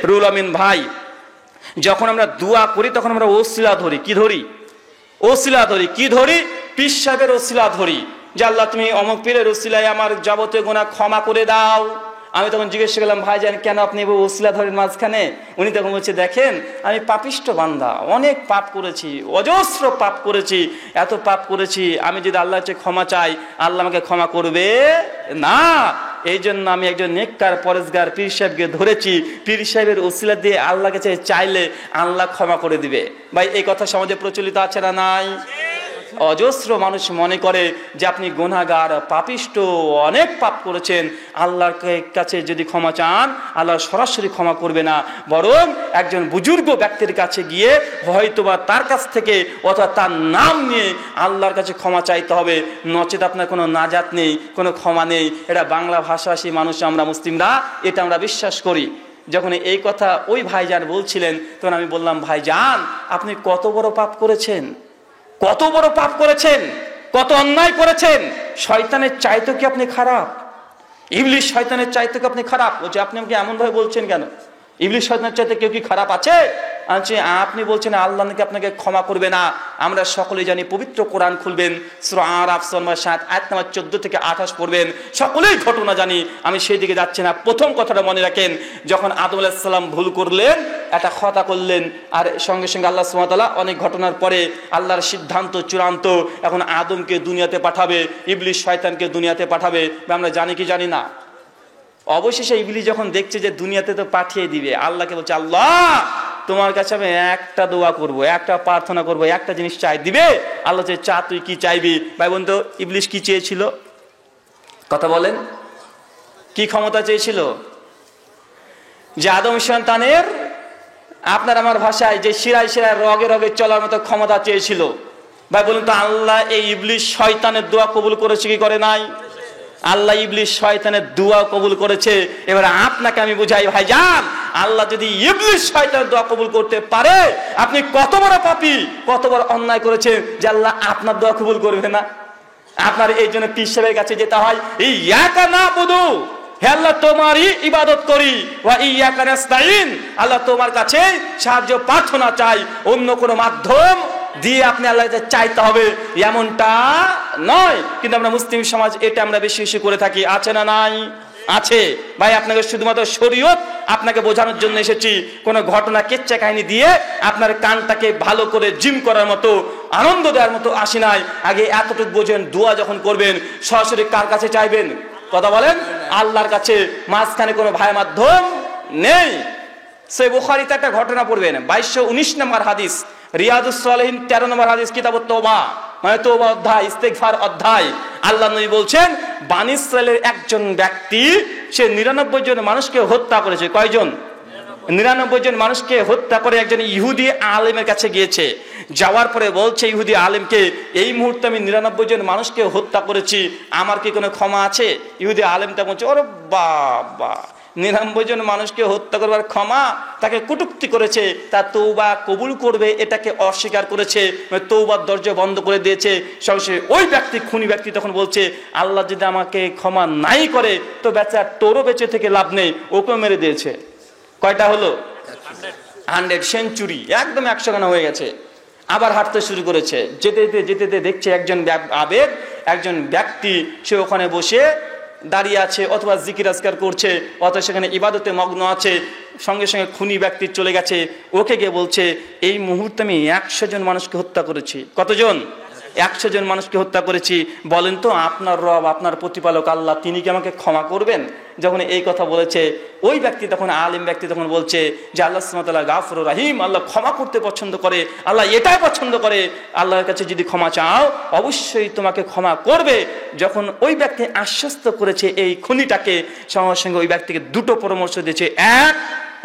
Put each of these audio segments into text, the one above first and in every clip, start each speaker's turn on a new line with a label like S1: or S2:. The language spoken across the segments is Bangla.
S1: রুহুল আমিন ভাই, যখন আমরা দোয়া করি তখন আমরা ওসিলা ধরি। কি ধরি? ওসিলা ধরি। কি ধরি? পীর সাহেবের ওসিলা ধরি, যে আল্লাহ তুমি অমুক পীরের ওসিলায় আমার যাবতীয় গুনাহ ক্ষমা করে দাও। আমি তখন জিজ্ঞেস করলাম, ভাইজান কেন আপনি ওসিলা ধরেন মাঝখানে? উনি তখন বলছে, দেখেন আমি পাপিষ্ট বান্দা, অনেক পাপ করেছি, অজস্র পাপ করেছি, এত পাপ করেছি, আমি যদি আল্লাহর কাছে ক্ষমা চাই আল্লাহ আমাকে ক্ষমা করবে না। এই জন্য আমি একজন নেককার পরেজগার পীর সাহেবকে ধরেছি, পীর সাহেবের ওসিলা দিয়ে আল্লাহর কাছে চাইলে আল্লাহ ক্ষমা করে দিবে। ভাই এই কথা সমাজে প্রচলিত আছে না নাই? অজস্র মানুষ মনে করে যে আপনি গুনাহগার, পাপিষ্ট, অনেক পাপ করেছেন, আল্লাহর কাছে যদি ক্ষমা চান আল্লাহ সরাসরি ক্ষমা করবে না, বরং একজন বুজুর্গ ব্যক্তির কাছে গিয়ে হয়তোবা তার কাছ থেকে অথবা তার নাম নিয়ে আল্লাহর কাছে ক্ষমা চাইতে হবে, নচেত আপনার কোনো নাজাত নেই, কোনো ক্ষমা নেই। এটা বাংলা ভাষাভাষী মানুষ আমরা মুসলিমরা এটা আমরা বিশ্বাস করি। যখন এই কথা ওই ভাইজান বলছিলেন তখন আমি বললাম, ভাইজান আপনি কত বড় পাপ করেছেন, কত বড় পাপ করেছেন, কত অন্যায় করেছেন। শয়তানের চাইতে কি আপনি খারাপ? ইবলিশ শয়তানের চাইতে কি আপনি খারাপ? বলছে আপনি আমাকে এমন ভাবে বলছেন কেন? ইবলিশ শয়তানের চাইতে কেউ কি খারাপ আছে? আপনি বলছেন আল্লাহ নাকি আপনাকে ক্ষমা করবে না। আমরা সকলেই জানি, পবিত্র কোরআন খুলবেন, সূরা আরাফ নম্বর 7 আয়াত নম্বর 14 থেকে 28 পড়বেন, সকলেই ঘটনা জানি, আমি সেই দিকে যাচ্ছি না। প্রথম কথাটা মনে রাখেন, যখন আদম আলাইহিস সালাম ভুল করলেন, একটা খতা করলেন, আর সঙ্গে সঙ্গে আল্লাহ সুবহানাহু ওয়া তাআলা অনেক ঘটনার পরে আল্লাহর সিদ্ধান্ত চূড়ান্ত, এখন আদমকে দুনিয়াতে পাঠাবে, ইবলিশ শয়তানকে দুনিয়াতে পাঠাবে। আমরা জানি কি জানি না? অবশেষে ইবলিশ যখন দেখছে যে দুনিয়াতে তো পাঠিয়ে দিবে, আল্লাহকে বলছে, আল্লাহ তোমার কাছে আমি একটা দোয়া করব, একটা প্রার্থনা করব, একটা জিনিস চাই, দিবে? আল্লাহ বলছে, চা, তুই কি চাইবি? ভাই বন্ধু, ইবলিশ কি চেয়েছিল? কথা বলেন, কি ক্ষমতা চেয়েছিল? যে আদম সন্তানের, আপনার আমার ভাষায়, যে শিরায় শিরায় রগে রগে চলার মতো ক্ষমতা চেয়েছিল। ভাই বলুন তো, আল্লাহ এই ইবলিশ শয়তানের দোয়া কবুল করেছে কি করে নাই? আল্লাহ ইবলিশ শয়তানের দোয়া কবুল করেছে। এবার আপনাকে আমি বুঝাই, ভাইজান, আল্লাহ যদি ইবলিশ শয়তানের দোয়া কবুল করতে পারে, আপনি কত বড় পাপী, কত বড় অন্যায় করেছেন যে আল্লাহ আপনার দোয়া কবুল করবে না? আপনার এই জন্য পীর সাহেবের কাছে যেতে হয়, ইয়াকা নাবুদু, হে আল্লাহ তোমারই ইবাদত করি, ওয়া ইয়াকা নাস্তাইন, আল্লাহ তোমার কাছে সাহায্য প্রার্থনা চাই, অন্য কোনো মাধ্যম দিয়ে আপনি আল্লাহর কাছে চাইতে হবে এমনটা নয়। কিন্তু আমরা মুসলিম সমাজ এটা আমরা বেশি বেশি করে থাকি। আছে না নাই? আছে। ভাই আপনাকে শুধুমাত্র শরীয়ত আপনাকে বোঝানোর জন্য এসেছি, কোনো ঘটনা কেচ্চা কাহিনী দিয়ে আপনার কানটাকে ভালো করে জিম করার মতো, আনন্দ দেওয়ার মতো আসি নাই। আগে এতটুকু বোঝেন, দোয়া যখন করবেন সরাসরি কার কাছে চাইবেন? কথা বলেন, আল্লাহর কাছে, মাঝখানে কোনো ভাই মাধ্যম নেই। সহিহ বুখারীতে একটা ঘটনা পড়বেন, 2219 নম্বর হাদিস, রিয়াদুস সালিহিন 13 নম্বর হাদিস, কিতাবুত তওবা, মানে তওবা অধ্যায়, ইস্তিগফার অধ্যায়। আল্লাহ নবী বলছেন, বনী ইসরাইলের একজন ব্যক্তি, সে 99 জন মানুষকে হত্যা করেছে। কয়জন? 99 জন মানুষকে হত্যা করে একজন ইহুদি আলেমের কাছে গিয়েছে। যাওয়ার পরে বলছে ইহুদি আলেমকে, এই মুহূর্তে আমি 99 জন মানুষকে হত্যা করেছি, আমার কি কোনো ক্ষমা আছে? ইহুদি আলেমটা বলছে, ওরে বাবা, 99 জন মানুষকে হত্যা করবার ক্ষমা? তাকে কটূক্তি করেছে, তার তওবা কবুল করবে এটাকে অস্বীকার করেছে, তওবার দরজা বন্ধ করে দিয়েছে। সঙ্গে ওই ব্যক্তি, খুনি ব্যক্তি তখন বলছে, আল্লাহ যদি আমাকে ক্ষমা নাই করে তো বেচার তোরও বেঁচে থেকে লাভ নেই, ওকেও মেরে দিয়েছে। কয়টা হলো? 100 সেঞ্চুরি, একদম 100 গানা হয়ে গেছে। আবার হাঁটতে শুরু করেছে, যেতে যেতে যেতে যেতে দেখছে একজন আবেদ, একজন ব্যক্তি, সে ওখানে বসে দাঁড়িয়ে আছে, অথবা জিকির আজকার করছে, অথবা সেখানে ইবাদতে মগ্ন আছে। সঙ্গে সঙ্গে খুনি ব্যক্তি চলে গেছে, ওকে গিয়ে বলছে, এই মুহূর্তে আমি 100 জন মানুষকে হত্যা করেছি। কতজন? 100 জন মানুষকে হত্যা করেছি। বলেন তো, আপনার রব, আপনার প্রতিপালক আল্লাহ, তিনি কি আমাকে ক্ষমা করবেন? যখন এই কথা বলেছে, ওই ব্যক্তি তখন, আলিম ব্যক্তি তখন বলছে যে আল্লাহ সুবহানাহু ওয়া তাআলা গাফুরুর রহিম, আল্লাহ ক্ষমা করতে পছন্দ করে, আল্লাহ এটাই পছন্দ করে, আল্লাহর কাছে যদি ক্ষমা চাও অবশ্যই তোমাকে ক্ষমা করবে। যখন ওই ব্যক্তি আশ্বস্ত করেছে এই খুনিটাকে, সঙ্গে সঙ্গে ওই ব্যক্তিকে দুটো পরামর্শ দিয়েছে। এক,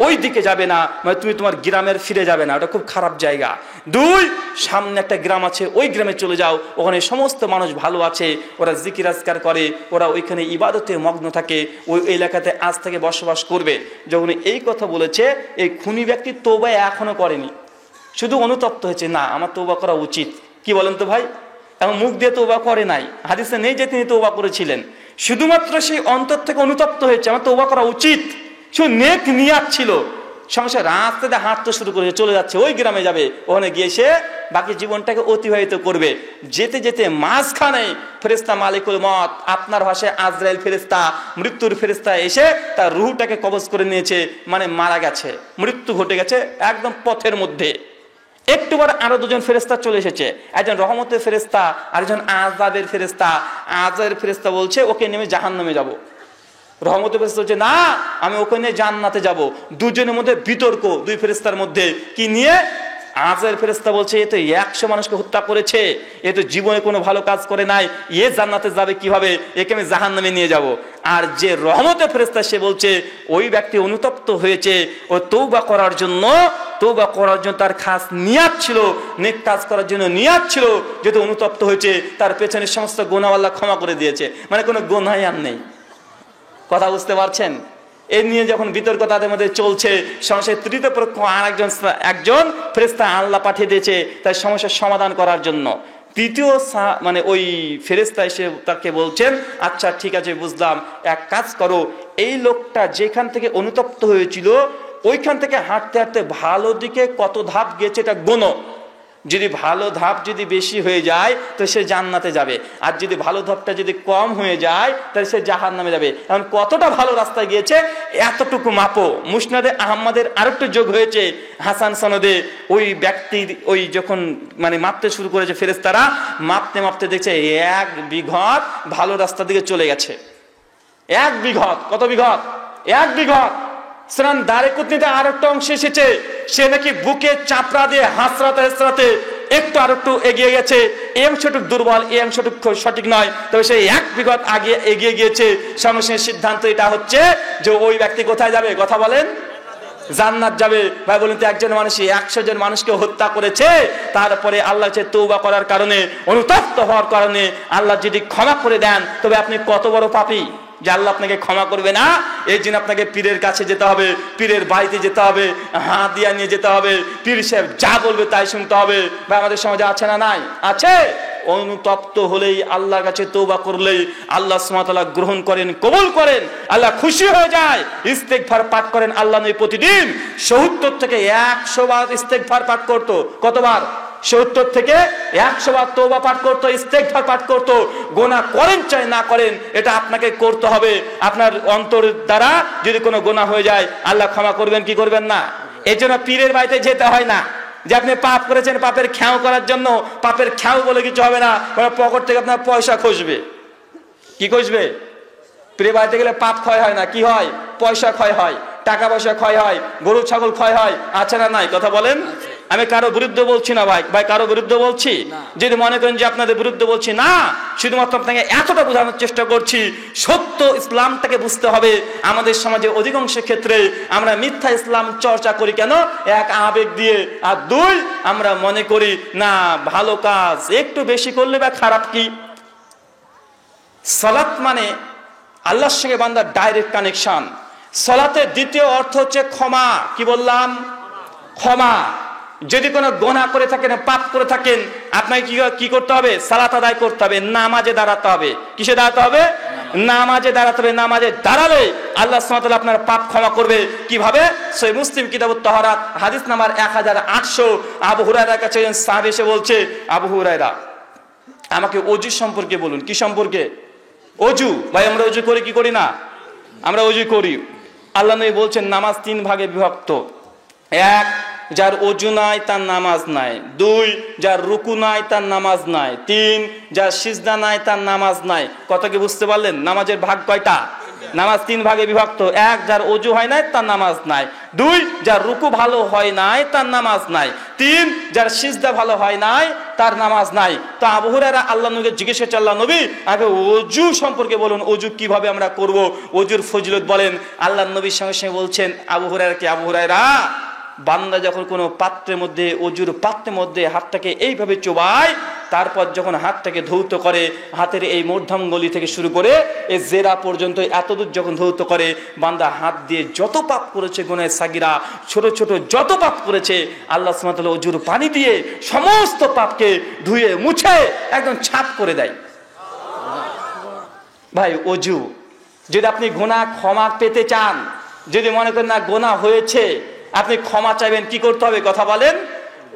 S1: ওই দিকে যাবে না, মানে তুমি তোমার গ্রামের ফিরে যাবে না, ওটা খুব খারাপ জায়গা। 2, সামনে একটা গ্রাম আছে, ওই গ্রামে চলে যাও, ওখানে সমস্ত মানুষ ভালো আছে, ওরা জিকির আজকার করে, ওরা ওইখানে ইবাদতে মগ্ন থাকে, ওই এলাকাতে আজ থেকে বসবাস করবে। যখন এই কথা বলেছে, এই খুনি ব্যক্তি তওবা এখনো করেনি, শুধু অনুতপ্ত হয়েছে, না আমার তওবা করা উচিত। কি বলেন তো ভাই? এখন মুখ দিয়ে তওবা করে নাই, হাদিসে নেই যে তিনি তওবা করেছিলেন, শুধুমাত্র সেই অন্তর থেকে অনুতপ্ত হয়েছে, আমার তওবা করা উচিত। সে নেক নিয়াত ছিল, সংসার রাস্তাতে হাঁটতে শুরু করে চলে যাচ্ছে, ওই গ্রামে যাবে, ওখানে গিয়ে সে বাকি জীবনটাকে অতিবাহিত করবে। যেতে যেতে মাঝখানে ফেরেশতা মালিকুল মত, আপনার ভাষায় আজরাইল ফেরেশতা, মৃত্যুর ফেরেশতা এসে তার রুহটাকে কবজ করে নিয়েছে, মানে মারা গেছে, মৃত্যু ঘটে গেছে একদম পথের মধ্যে। একটু পর আরো দুজন ফেরেশতা চলে এসেছে, একজন রহমতের ফেরেশতা আর একজন আযাবের ফেরেশতা। আযাবের ফেরেশতা বলছে ওকে নেমে জাহান্নামে যাব, রহমতের ফেরেশতা বলছে না আমি ওখানে জান্নাতে যাব। দুজনের মধ্যে বিতর্ক, দুই ফেরেশতার মধ্যে। কি নিয়ে? আযাবের ফেরেশতা বলছে এ তো 100 মানুষকে হত্যা করেছে, এ তো জীবনে কোনো ভালো কাজ করে নাই, এ জান্নাতে যাবে কিভাবে, একে আমি জাহান্নামে নিয়ে যাব। আর যে রহমতের ফেরেশতা সে বলছে ওই ব্যক্তি অনুতপ্ত হয়েছে, ও তওবা করার জন্য তার খাস নিয়াত ছিল, নেক কাজ করার জন্য নিয়াত ছিল, যেহেতু অনুতপ্ত হয়েছে তার পেছনের সমস্ত গুনাহ আল্লাহ ক্ষমা করে দিয়েছে, মানে কোনো গুনাহই আর নেই। কথা বুঝতে পারছেন? এ নিয়ে যখন বিতর্ক তাদের মধ্যে চলছে, সমস্যার তৃতীয় পক্ষ একজন ফেরেশতা আল্লাহ পাঠিয়ে দিয়েছে তার সমস্যার সমাধান করার জন্য। তৃতীয় মানে ওই ফেরেশতা এসে তাকে বলছেন আচ্ছা ঠিক আছে বুঝলাম, এক কাজ করো, এই লোকটা যেখান থেকে অনুতপ্ত হয়েছিল ওইখান থেকে হাঁটতে হাঁটতে ভালো দিকে কত ধাপ গেছে এটা গোনো। যদি ভালো ধাপ যদি বেশি হয়ে যায় তো সে জান্নাতে যাবে, আর যদি ভালো ধাপটা যদি কম হয়ে যায় তাহলে সে জাহান্নামে যাবে। এখন কতটা ভালো রাস্তায় গিয়েছে এতটুকু মাপো। মুসনাদে আহমদের আরেকটু যোগ হয়েছে হাসান সনদে, ওই ব্যক্তির ওই যখন মানে মাপতে শুরু করেছে ফেরেশতারা, মাপতে মাপতে দেখছে 1 বিঘত ভালো রাস্তার দিকে চলে গেছে। 1 বিঘত, কত বিঘত? 1 বিঘত। সুনান দারিকুতনিতে আরেকটা অংশ এসেছে, সে নাকি বুকে চাপড়া দিয়ে হাসরাতে হাসরাতে একটু আরেকটু এগিয়ে গেছে, এই অংশটুকু দুর্বল, এই অংশটুকু সঠিক নয়, তবে সে 1 বিঘত আগে এগিয়ে গিয়েছে। সর্বশেষ সিদ্ধান্ত এটা হচ্ছে যে ওই ব্যক্তি কোথায় যাবে? কথা বলেন, জান্নাত যাবে। ভাই বলেন তো, একজন মানুষ 100 জন মানুষকে হত্যা করেছে, তারপরে আল্লাহ যে তওবা করার কারণে, অনুতপ্ত হওয়ার কারণে আল্লাহ যদি ক্ষমা করে দেন, তবে আপনি কত বড় পাপী যে আল্লাহ আপনাকে ক্ষমা করবে না। এই জন্য আপনাকে পীরের কাছে যেতে হবে, পীরের বাড়িতে যেতে হবে, হাদিয়া নিয়ে যেতে হবে, পীর সাহেব যা বলবে তাই শুনতে হবে। ভাই আমাদের সমাজে আছে না নাই? আছে। অনুতপ্ত হলেই, আল্লাহর কাছে তওবা করলেই আল্লাহ সুবহানাহু ওয়া তাআলা গ্রহণ করেন, কবুল করেন, আল্লাহ খুশি হয়ে যায়। ইস্তেগফার পাঠ করেন, আল্লাহ নবী প্রতিদিন 70 থেকে 100 বার ইস্তেগফার পাঠ করত। কতবার? 70 থেকে 100 বার তওবা পাঠ করতো, ইস্তেগফার পাঠ করতো। গুনাহ করেন চাই না করেন, এটা আপনাকে করতে হবে। আপনার অন্তর দ্বারা যদি কোনো গুনাহ হয়ে যায় আল্লাহ ক্ষমা করবেন কি করবেন না? এই জন্য পীরের বাড়িতে যেতে হয় না যে আপনি পাপ করেছেন, পাপের খেয়াও করার জন্য। পাপের খেয়াও বলে কিছু হবে না, পকেট থেকে আপনার পয়সা খসবে। কি খসবে? পীরের বাড়িতে গেলে পাপ ক্ষয় হয় না, কি হয়? পয়সা ক্ষয় হয়, টাকা পয়সা ক্ষয় হয়, গরু ছাগল ক্ষয় হয়। আছে না নাই? কথা বলেন। আমি কারো বিরুদ্ধে বলছি না ভাই, কারো বিরুদ্ধে বলছি যদি মনে করেন যে আপনাদের বিরুদ্ধে বলছি না, শুধুমাত্র আপনাকে এতটা বোঝানোর চেষ্টা করছি, সত্য ইসলামটাকে বুঝতে হবে। আমাদের সমাজে অধিকাংশ ক্ষেত্রে আমরা মিথ্যা ইসলাম চর্চা করি কেন? 1 আবেগ দিয়ে, আর 2 আমরা মনে করি না ভালো কাজ একটু বেশি করলে বা খারাপ কি। সালাত মানে আল্লাহর সঙ্গে বান্দার ডাইরেক্ট কানেকশন। সালাতের দ্বিতীয় অর্থ হচ্ছে ক্ষমা। কি বললাম? ক্ষমা। যদি কোনো গুনাহ করে থাকেন, পাপ করে থাকেন, আপনাকে কি করতে হবে? সালাত আদায় করতে হবে, নামাজে দাঁড়াতে হবে। কিসে দাঁড়াতে হবে? নামাজে দাঁড়াতে হবে। নামাজে দাঁড়ালে আল্লাহ সুবহানাহু ওয়া তাআলা আপনার পাপ ক্ষমা করবে। কিভাবে? সহিহ মুসলিম কিতাবুত তাহারাত হাদিস নাম্বার 1800, আবু হুরায়রার কাছে একজন সাহাবী এসে বলছে, আবু হুরায়রা আমাকে ওযু সম্পর্কে বলুন। কি সম্পর্কে? ওযু। ভাই আমরা ওযু করি কি করি না? আমরা ওযু করি। আল্লাহ নবী বলছেন নামাজ 3 ভাগে বিভক্ত। 1, যার ওযু নাই তার নামাজ নাই। 2, যার রুকু নাই তার নামাজ নাই। 3, যার সিজদা নাই তার নামাজ নাই। কথা কি বুঝতে পারলেন? নামাজের ভাগ কয়টা? নামাজ 3 ভাগে বিভক্ত। 1, যার ওযু হয় নাই তার নামাজ নাই। 2, যার রুকু ভালো হয় নাই তার নামাজ নাই। 3, যার সিজদা ভালো হয় নাই তার নামাজ নাই। তো আবু হুরায়রা আল্লাহ নবীকে জিজ্ঞেস করছে, আল্লাহ নবী আগে ওযু সম্পর্কে বলুন, ওযু কিভাবে আমরা করব, ওযুর ফজিলত বলেন। আল্লাহ নবীর সঙ্গে সঙ্গে বলছেন আবু হুরায়রা কি, আবু হুরায়রা বান্দা যখন কোনো পাত্রের মধ্যে, ওযুর পাত্রের মধ্যে হাতটাকে এইভাবে চোবায়, তারপর যখন হাতটাকে ধৌত করে, হাতের এই মধ্যমঙ্গলি থেকে শুরু করে এই জেরা পর্যন্ত এতদূর যখন ধৌত করে, বান্দা হাত দিয়ে যত পাপ করেছে, গুনাহে সাগিরা ছোট ছোট যত পাপ করেছে, আল্লাহ সুবহানাহু ওয়া তাআলা ওযুর পানি দিয়ে সমস্ত পাপকে ধুয়ে মুছে একদম ছাপ করে দেয়। ভাই ওযু, যদি আপনি গুনাহ ক্ষমা পেতে চান, যদি মনে করেন না গুনাহ হয়েছে, আপনি ক্ষমা চাইবেন, কি করতে হবে কথা বলেন?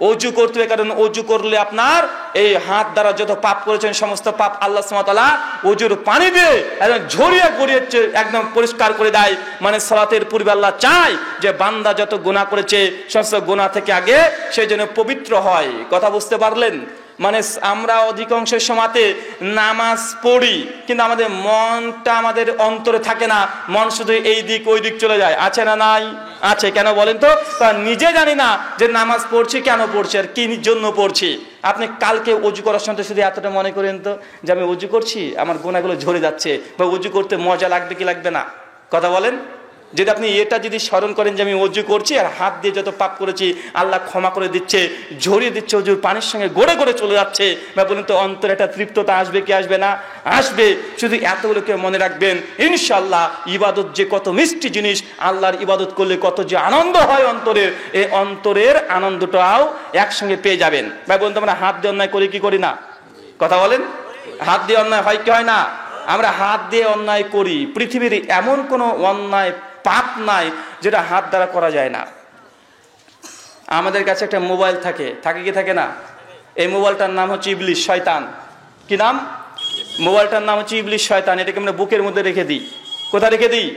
S1: অজু করতে হবে, কারণ অজু করলে আপনার এই হাত দ্বারা যত পাপ করেছেন সমস্ত পাপ আল্লাহ সুবহানাহু ওয়া তাআলা অজুর পানি দিয়ে একদম ঝরিয়ে গড়িয়ে একদম পরিষ্কার করে দেয়। মানে সালাতের পূর্বে আল্লাহ চায় যে বান্দা যত গুনাহ করেছে সমস্ত গুনাহ থেকে আগে সেই জন্য পবিত্র হয়। কথা বুঝতে পারলেন? মানে আমরা অধিকাংশ সময়তে নামাজ পড়ি কিন্তু আমাদের মনটা আমাদের অন্তরে থাকে না, মন শুধু এই দিক ওই দিক চলে যায়। আছে না নাই? আছে। কেন বলেন তো? নিজে জানি না যে নামাজ পড়ছি, কেন পড়ছি আর কি জন্য পড়ছি। আপনি কালকে অজু করার সময় শুধু এতটা মনে করেন তো যে আমি অজু করছি, আমার গুনাহগুলো ঝরে যাচ্ছে, বা অজু করতে মজা লাগবে কি লাগবে না? কথা বলেন। যদি আপনি এটা যদি স্মরণ করেন যে আমি অজু করছি আর হাত দিয়ে যত পাপ করেছি আল্লাহ ক্ষমা করে দিচ্ছে, ঝরিয়ে দিচ্ছে, অজুর পানির সঙ্গে গড়ে গড়ে চলে যাচ্ছে, বা বলুন তো অন্তরে একটা তৃপ্ততা আসবে কি আসবে না? আসবে। শুধু এতগুলোকে মনে রাখবেন, ইনশাআল্লাহ ইবাদত যে কত মিষ্টি জিনিস, আল্লাহর ইবাদত করলে কত যে আনন্দ হয় অন্তরের, এই অন্তরের আনন্দটাও একসঙ্গে পেয়ে যাবেন। ভাই বলুন তো আমরা হাত দিয়ে অন্যায় করি কি করি না? কথা বলেন। হাত দিয়ে অন্যায় হয় কি হয় না? আমরা হাত দিয়ে অন্যায় করি। পৃথিবীর এমন কোনো অন্যায় পাপ নাই যেটা হাত দ্বারা করা যায় না। আমাদের কাছে একটা মোবাইল থাকে, থাকে কি থাকে না? এই মোবাইলটার নাম হচ্ছে ইবলিশ, শয়তান। কি নাম? মোবাইলটার নাম হচ্ছে ইবলিশ, শয়তান। এটাকে আমরা বুকের মধ্যে রেখে দিই। কোথায় রেখে দিই?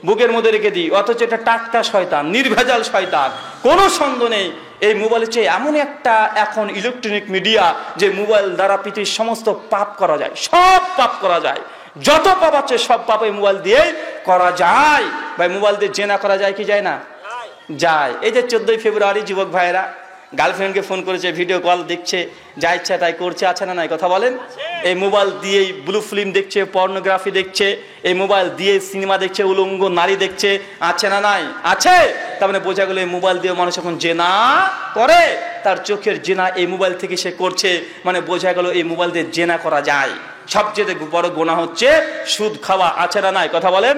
S1: বুকের মধ্যে রেখে দিই। অথচ এটা টাটকা শয়তান, নির্ভেজাল শয়তান, কোনো সন্দেহ নেই। এই মোবাইলের চেয়ে এমন একটা এখন ইলেকট্রনিক মিডিয়া যে মোবাইল দ্বারা পৃথিবীর সমস্ত পাপ করা যায়, সব পাপ করা যায়। যত পাপ আছে সব পাপ এই মোবাইল দিয়ে করা যায়। ভাই মোবাইল দিয়ে জেনা করা যায় কি যায় না? যায়। এই যে 14ই ফেব্রুয়ারি যুবক ভাইয়েরা গার্লফ্রেন্ডকে ফোন করেছে, ভিডিও কল দেখছে, যা ইচ্ছা তাই করছে। আছে না নাই? কথা বলেন। এই মোবাইল দিয়েই ব্লু ফিল্ম দেখছে, পর্নোগ্রাফি দেখছে, এই মোবাইল দিয়ে সিনেমা দেখছে, উলঙ্গ নারী দেখছে। আছে না নাই? আছে। তার মানে বোঝা গেল এই মোবাইল দিয়ে মানুষ এখন জেনা করে, তার চোখের জেনা এই মোবাইল থেকে সে করছে। মানে বোঝা গেল এই মোবাইল দিয়ে জেনা করা যায়। সবচেয়ে বড় গুনাহ হচ্ছে সুদ খাওয়া। আছে না নাই? কথা বলেন।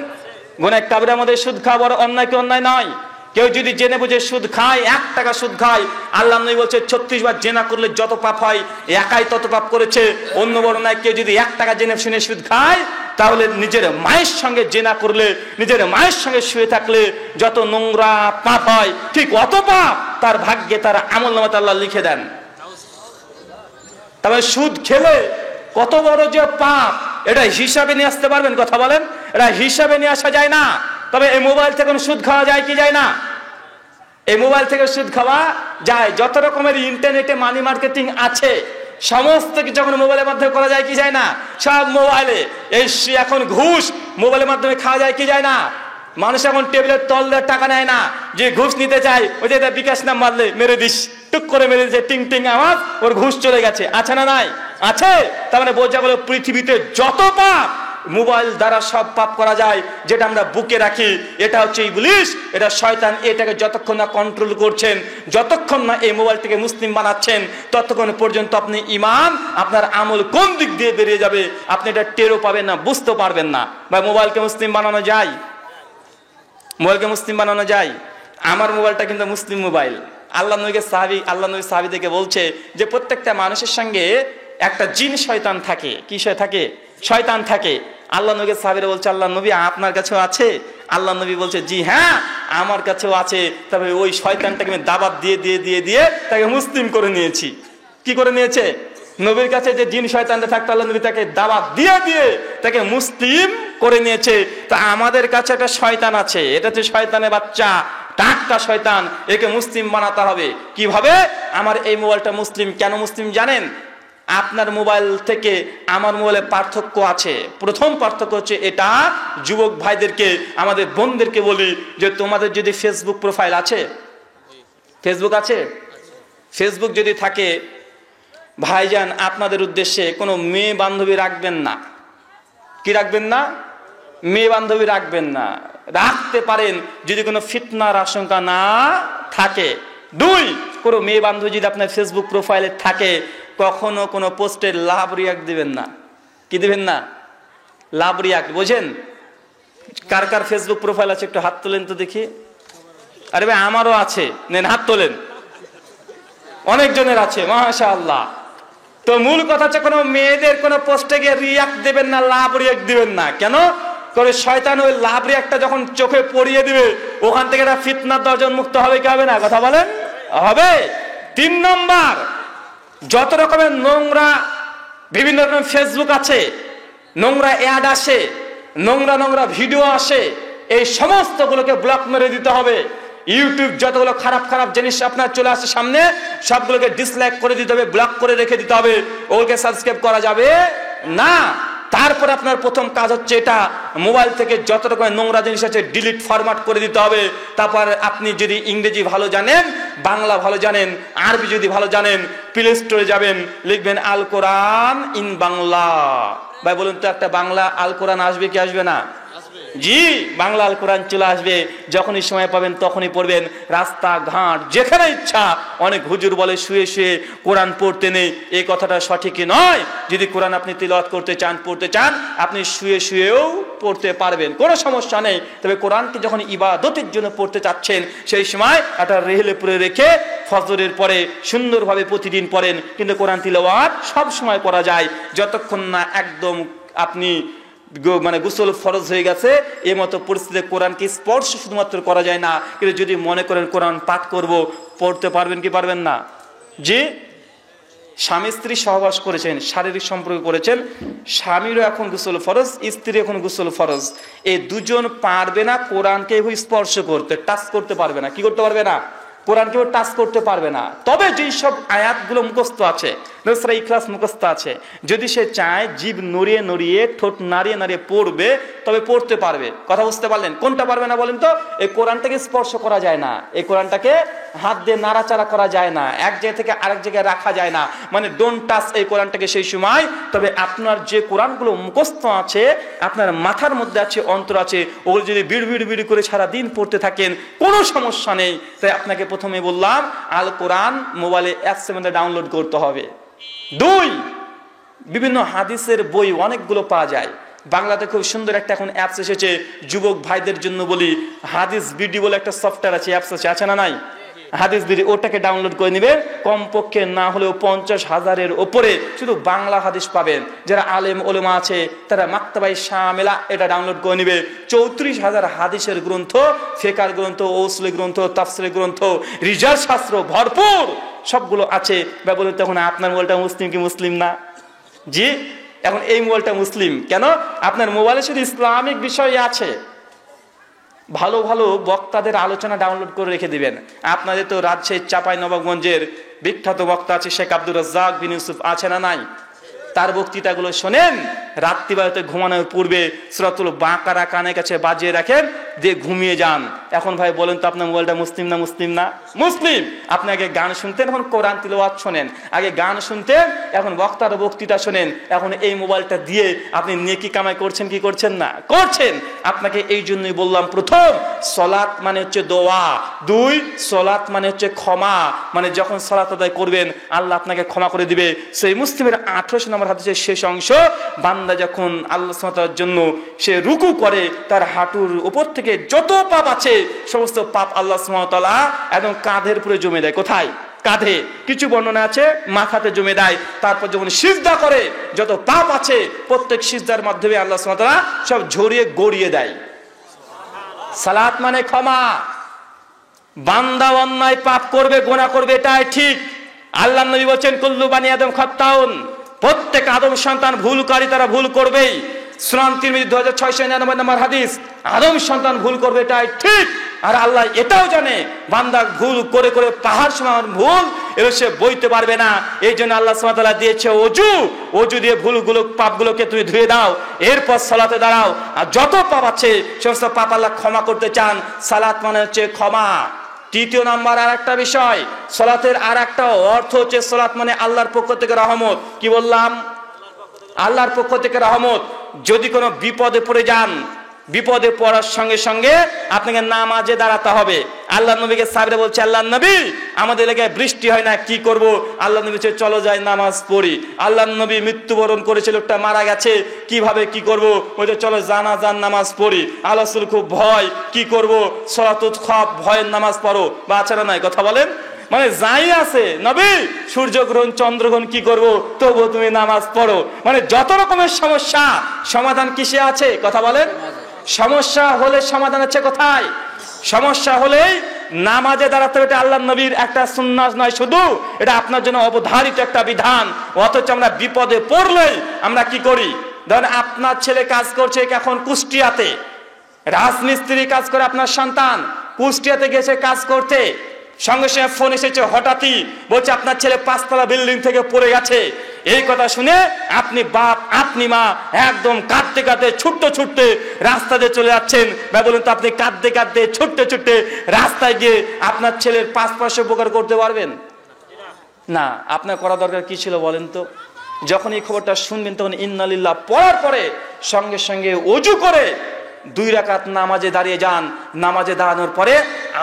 S1: গুনাহ কাবিরার মধ্যে সুদ খাওয়া বড় অন্যায় কি অন্যায় নয়? কেউ যদি জেনে বুঝে সুদ খায়, 1 টাকা সুদ খায়, আল্লাহ নবী বলছে 36 বার জেনা করলে যত পাপ হয় একাই তত পাপ করেছে। অন্য বর্ণনায় কেউ যদি 1 টাকা জেনে শুনে সুদ খায়, তাহলে নিজের মায়ের সঙ্গে জেনা করলে, নিজের মায়ের সঙ্গে শুয়ে থাকলে যত নোংরা পাপ হয় ঠিক অত পাপ তার ভাগ্যে, তার আমলনামাতে আল্লাহ লিখে দেন। তবে সুদ খেলে কত বড় যে পাপ, এটা হিসাবে নিয়ে আসতে পারবেন? কথা বলেন। এটা হিসাবে নিয়ে আসা যায় না। তবে এই মোবাইল থেকে সুদ খাওয়া যায় কি যায় না? এই মোবাইল থেকে সুদ খাওয়া যায়। যত রকমের ইন্টারনেটে মানি মার্কেটিং আছে সমস্ত কিছু যখন মোবাইলের মাধ্যমে করা যায় কি যায় না? সব মোবাইলে। এই এখন ঘুষ মোবাইলের মাধ্যমে খাওয়া যায় কি যায় না? মানুষ এখন টেবিলের তল দিয়ে টাকা নেয় না, যে ঘুষ নিতে চায় ওই যে বিকাশ নাম মারলে মেরে দিস, টুক করে মেরে দিচ্ছে, টিং টিং আওয়াজ, ওর ঘুষ চলে গেছে। আছে না নাই? আছে। তার মানে বোঝা গেল পৃথিবীতে যত পাপ মোবাইল দ্বারা সব পাপ করা যায়। যেটা আমরা বুকে রাখি এটা হচ্ছে ইবলিশ, এটা শয়তান। এটাকে যতক্ষণ না কন্ট্রোল করছেন, যতক্ষণ না এই মোবাইলটাকে মুসলিম বানাচ্ছেন, ততক্ষণ পর্যন্ত আপনি ইমান, আপনার আমল কোন দিক দিয়ে বেরিয়ে যাবে আপনি এটা টেরও পাবেন না, বুঝতে পারবেন না। বা মোবাইলকে মুসলিম বানানো যায়? মোবাইলকে মুসলিম বানানো যায়। আমার মোবাইলটা কিন্তু মুসলিম মোবাইল। আল্লাহ নবীকে সাহাবীদেরকে বলছে যে প্রত্যেকটা মানুষের সঙ্গে একটা জিন শয়তান থাকে। কি থাকে? শয়তান থাকে। আল্লাহ নবীকে সাহাবীরা বলছে, আল্লাহ নবী আপনার কাছেও আছে? আল্লাহ নবী বলছে, জি হ্যাঁ আমার কাছেও আছে। তবে ওই শয়তানটাকে আমি দাবাত দিয়ে দিয়ে দিয়ে দিয়ে তাকে মুসলিম করে নিয়েছি। কি করে নিয়েছে? নবীর কাছে যে জিন শয়তানটা থাকতো আল্লাহ নবী তাকে দাওয়াত দিয়ে দিয়ে তাকে মুসলিম করে নিয়েছে। তা আমাদের কাছে একটা শয়তান আছে, এটা হচ্ছে শয়তানের বাচ্চা, টাটকা শয়তান। একে মুসলিম বানাতে হবে। কিভাবে? আমার এই মোবাইলটা মুসলিম। কেন মুসলিম জানেন? আপনার মোবাইল থেকে আমার মোবাইলে পার্থক্য আছে। প্রথম পার্থক্য হচ্ছে এটা, যুবক ভাইদেরকে, আমাদের বোনদেরকে বলি যে তোমাদের যদি ফেসবুক প্রোফাইল আছে, ফেসবুক আছে, ফেসবুক যদি থাকে ভাইজান আপনাদের উদ্দেশ্যে কোনো মেয়ে বান্ধবী রাখবেন না। কি রাখবেন না? মেয়ে বান্ধবী রাখবেন না। রাখতে পারেন যদি কোনো ফিতনার আশঙ্কা না থাকে। 2, কোনো মেয়ে বান্ধবী যদি আপনার ফেসবুক প্রোফাইলে থাকে কখনো কোনো পোস্টে লাভ রিয়াক্ট দিবেন না। কি দিবেন না? Love react. বোঝেন? কার কার ফেসবুক প্রোফাইল আছে একটু হাত তোলেন তো দেখি। আরে ভাই আমারও আছে, নেন হাত তোলেন। অনেকজনের আছে, মাশাআল্লাহ। তো মূল কথা হচ্ছে কোনো মেয়েদের কোনো পোস্টে গিয়ে রিয়াক্ট দেবেন না, লাভ রিয়াক্ট দিবেন না। কেন? করে শয়তান ওই লাভরি একটা যখন চোখে পড়িয়ে দিবে, ওখান থেকে একটা ফিতনার দর্জন মুক্ত হবে কি হবে না? কথা বলেন, হবে। 3 নম্বর, যত রকমের নোংরা বিভিন্ন রকমের ফেসবুক আছে, নোংরা অ্যাড আসে, নোংরা ভিডিও আসে, এই সমস্তগুলোকে ব্লক মেরে দিতে হবে। ইউটিউব যতগুলো খারাপ খারাপ জিনিস আপনার চলে আসে সামনে, সবগুলোকে ডিসলাইক করে দিতে হবে, ব্লক করে রেখে দিতে হবে, ওকে সাবস্ক্রাইব করা যাবে না। তারপর আপনার প্রথম কাজ হচ্ছে এটা, মোবাইল থেকে যত রকমের নোংরা জিনিস আছে ডিলিট ফরম্যাট করে দিতে হবে। তারপর আপনি যদি ইংরেজি ভালো জানেন, বাংলা ভালো জানেন, আরবি যদি ভালো জানেন, প্লে স্টোরে যাবেন, লিখবেন আল কোরআন ইন বাংলা। ভাই বলুন তো, একটা বাংলা আল কোরআন আসবে কি আসবে না? জি, বাংলা আল কোরআন চলে আসবে। যখনই সময় পাবেন তখনই পড়বেন, রাস্তাঘাট যেখানে ইচ্ছা। অনেক হুজুর বলে শুয়ে শুয়ে কোরআন পড়তে নেই, এই কথাটা সঠিকই নয়। যদি কোরআন আপনি তিলাওয়াত করতে চান, পড়তে চান, আপনি শুয়ে শুয়েও পড়তে পারবেন, কোনো সমস্যা নেই। তবে কোরআনকে যখন ইবাদতের জন্য পড়তে চাচ্ছেন, সেই সময় একটা রেহেলে পরে রেখে ফজরের পরে সুন্দরভাবে প্রতিদিন পড়েন। কিন্তু কোরআন তিলাওয়াত সব সময় করা যায়, যতক্ষণ না একদম আপনি মানে গোসল ফরজ হয়ে গেছে, এই মতো পরিস্থিতিতে কোরআনকে স্পর্শ শুধুমাত্র করা যায় না। কিন্তু যদি মনে করেন কোরআন পাঠ করব, পড়তে পারবেন কি পারবেন না? জি, স্বামী স্ত্রী সহবাস করেছেন, শারীরিক সম্পর্ক করেছেন, স্বামীরও এখন গোসল ফরজ, স্ত্রী এখন গোসল ফরজ। এই দুজন পারবে না কোরআনকে স্পর্শ করতে, টাচ করতে পারবে না। কি করতে পারবে না? কোরআনকে টাচ করতে পারবে না। তবে যেই সব আয়াতগুলো মুখস্থ আছে, সূরা ইখলাস মুখস্থ আছে, যদি সে চায় জিভ নড়িয়ে নড়িয়ে, ঠোঁট নাড়িয়ে নাড়িয়ে পড়বে, তবে পড়তে পারবে। কথা বুঝতে পারলেন? কোনটা পারবে না বলেন তো? এই কোরআনটাকে স্পর্শ করা যায় না, এই কোরআনটাকে হাত দিয়ে নাড়াচাড়া করা যায় না, এক জায়গা থেকে আরেক জায়গায় রাখা যায় না, মানে ডোন্ট টাচ এই কোরআনটাকে সেই সময়। তবে আপনার যে কোরআনগুলো মুখস্থ আছে, আপনার মাথার মধ্যে আছে, অন্তর আছে, ওগুলো যদি বিড় বিড় বিড় করে সারাদিন পড়তে থাকেন, কোনো সমস্যা নেই। তাই আপনাকে প্রথমে বললাম, আল কোরআন মোবাইলে অ্যাপসের মধ্যে ডাউনলোড করতে হবে। 2, বিভিন্ন হাদিসের বই অনেকগুলো পাওয়া যায়। বাংলাতে খুব সুন্দর একটা এখন অ্যাপস এসেছে, যুবক ভাইদের জন্য বলি, হাদিস বিডি বলে একটা সফটওয়্যার আছে, অ্যাপস আছে না নাই? হাদিস বিডি, ওটাকে ডাউনলোড করে নেবেন। কমপক্ষে না হলেও 50,000-এর ওপরে শুধু বাংলা হাদিস পাবেন। যারা আলেম ওলেমা আছে, তারা মাকতাবায়ে শামিলা এটা ডাউনলোড করে নেবে। 34,000 হাদিসের গ্রন্থ, ফিকহ গ্রন্থ, উসুল গ্রন্থ, তাফসীর গ্রন্থ, রিজাল শাস্ত্র ভরপুর সবগুলো আছে। ব্যবহৃত এখন আপনার মোবাইলটা মুসলিম কি মুসলিম না? জি, এখন এই মোবাইলটা মুসলিম কেন? আপনার মোবাইলে শুধু ইসলামিক বিষয় আছে। ভালো ভালো বক্তাদের আলোচনা ডাউনলোড করে রেখে দিবেন। আপনাদের তো রাজশাহীর চাঁপাইনবাবগঞ্জের বিখ্যাত বক্তা আছে শেখ আব্দুর রাজ্জাক বিন ইউসুফ, আছে না নাই? তার বক্তৃতাগুলো শোনেন, রাত্রিবেলাতে ঘুমানোর পূর্বে সূরাতুল বাকারা কানের কাছে বাজিয়ে রাখেন, দিয়ে ঘুমিয়ে যান। এখন ভাই বলেন তো, আপনার মোবাইলটা মুসলিম না মুসলিম না? মুসলিম। আপনি আগে গান শুনতেন, এখন কোরআন তিলাওয়াত শোনেন। আগে গান শুনতেন, এখন বক্তার বক্তৃতা শোনেন। এখন এই মোবাইলটা দিয়ে আপনি নেকি কামাই করছেন কি করছেন না? করছেন। আপনাকে এই জন্যই বললাম, প্রথম সলাত মানে হচ্ছে দোয়া, 2 সলাত মানে হচ্ছে ক্ষমা, মানে যখন সালাত আদায় করবেন আল্লাহ আপনাকে ক্ষমা করে দিবে। সেই মুসলিমের 28 নম্বর হাদিসের শেষ অংশ, বান্দা যখন আল্লাহ সুবহানাহু ওয়া তাআলার জন্য সে রুকু করে, তার হাঁটুর উপর থেকে যত পাপ আছে সমস্ত পাপ আল্লাহ সুবহানাহু ওয়া তাআলা একদম কাঁধের উপরে জমে দেয়। কোথায়? কাঁধে। কিছু বর্ণনা আছে মাথাতে জমে দেয়। তারপর যখন সিজদা করে, যত পাপ আছে প্রত্যেক সিজদার মাধ্যমে আল্লাহ সুবহানাহু ওয়া তাআলা সব ঝরিয়ে গড়িয়ে দেয়। সালাত মানে ক্ষমা। বান্দা অন্যায় পাপ করবে, গুনাহ করবে, এটাই ঠিক। আল্লাহর নবী বলেন, কুল্লু বানি আদম খাত্তাউন, প্রত্যেক আদম সন্তান ভুলকারী, তারা ভুল করবেই। সুনান তিরমিজি 2699 নম্বর হাদিস, আদম সন্তান ভুল করবে, এটাই ঠিক। আর আল্লাহ এটাও জানে, বান্দা ভুল করে করে পাহাড় সমান ভুল এর সে বইতে পারবে না। এই জন্য আল্লাহ সুবহানাহু ওয়া তাআলা দিয়েছে অজু, অজু দিয়ে ভুলগুলো পাপগুলোকে তুমি ধুয়ে দাও, এরপর সালাতে দাঁড়াও। আর যত পাপ আছে সমস্ত পাপ আল্লাহ ক্ষমা করতে চান। সালাত মানে হচ্ছে ক্ষমা। 3 নাম্বার আর একটা বিষয়, সালাতের আর একটা অর্থ হচ্ছে, সালাত মানে আল্লাহর পক্ষ থেকে রহমত। কি বললাম? আল্লাহর পক্ষ থেকে রহমত। যদি কোনো বিপদে পড়ে যান, বিপদে পড়ার সঙ্গে সঙ্গে আপনাকে নামাজে দাঁড়াতে হবে। আল্লাহ নবীকে সাহাবীরা বলছে, আল্লাহ নবী আমাদের এলাকায় বৃষ্টি হয় না, কি করব? আল্লাহ নবী বলছে, চলো যাই নামাজ পড়ি। আল্লাহ নবী মৃত্যুবরণ করেছে, লোকটা মারা গেছে, কিভাবে কি করব? বলছে, চলো জানাজার নামাজ পড়ি। আল্লাহ রাসূল খুব ভয়, কি করব? সলাতুল খাউফ, ভয়ের নামাজ পড়ো। বা আছাড়া নাই, কথা বলেন। মানে যাই আছে, নবী সূর্যগ্রহণ চন্দ্রগ্রহণ কি করব, তবু তুমি নামাজ পড়ো। মানে যত রকমের সমস্যা সমাধান কিসে আছে? কথা বলেন। সমস্যা হলে সমাধান আছে কোথায়? সমস্যা হলেই নামাজে দাঁড়াতে হবে। এটা আল্লাহর নবীর একটা সুন্নাত নয় শুধু, এটা আপনার জন্য অবধারিত একটা বিধান। অথচ আমরা বিপদে পড়লেই আমরা কি করি? ধরেন আপনার ছেলে কাজ করছে এখন কুষ্টিয়াতে, রাজমিস্ত্রি কাজ করে আপনার সন্তান, কুষ্টিয়াতে গেছে কাজ করতে, সঙ্গে সঙ্গে ফোন এসেছে হঠাৎই, বলছে আপনার ছেলে 5 তলা বিল্ডিং থেকে পড়ে গেছে। এই কথা শুনে আপনি বাপ আপনি মা একদম কাঁদতে কাঁদতে ছুটতে রাস্তা দিয়ে চলে যাচ্ছেন। ভাই বলুন তো, আপনি কাঁদতে ছুটতে রাস্তায় গিয়ে আপনার ছেলের 5 পয়সা উপকার করতে পারবেন না? আপনার করা দরকার কি ছিল বলেন তো? যখন এই খবরটা শুনবেন তখন ইন্নালিল্লাহ পড়ার পরে সঙ্গে সঙ্গে ওযু করে 2 রাকাত নামাজে দাঁড়িয়ে যান। নামাজে দাঁড়ানোর পরে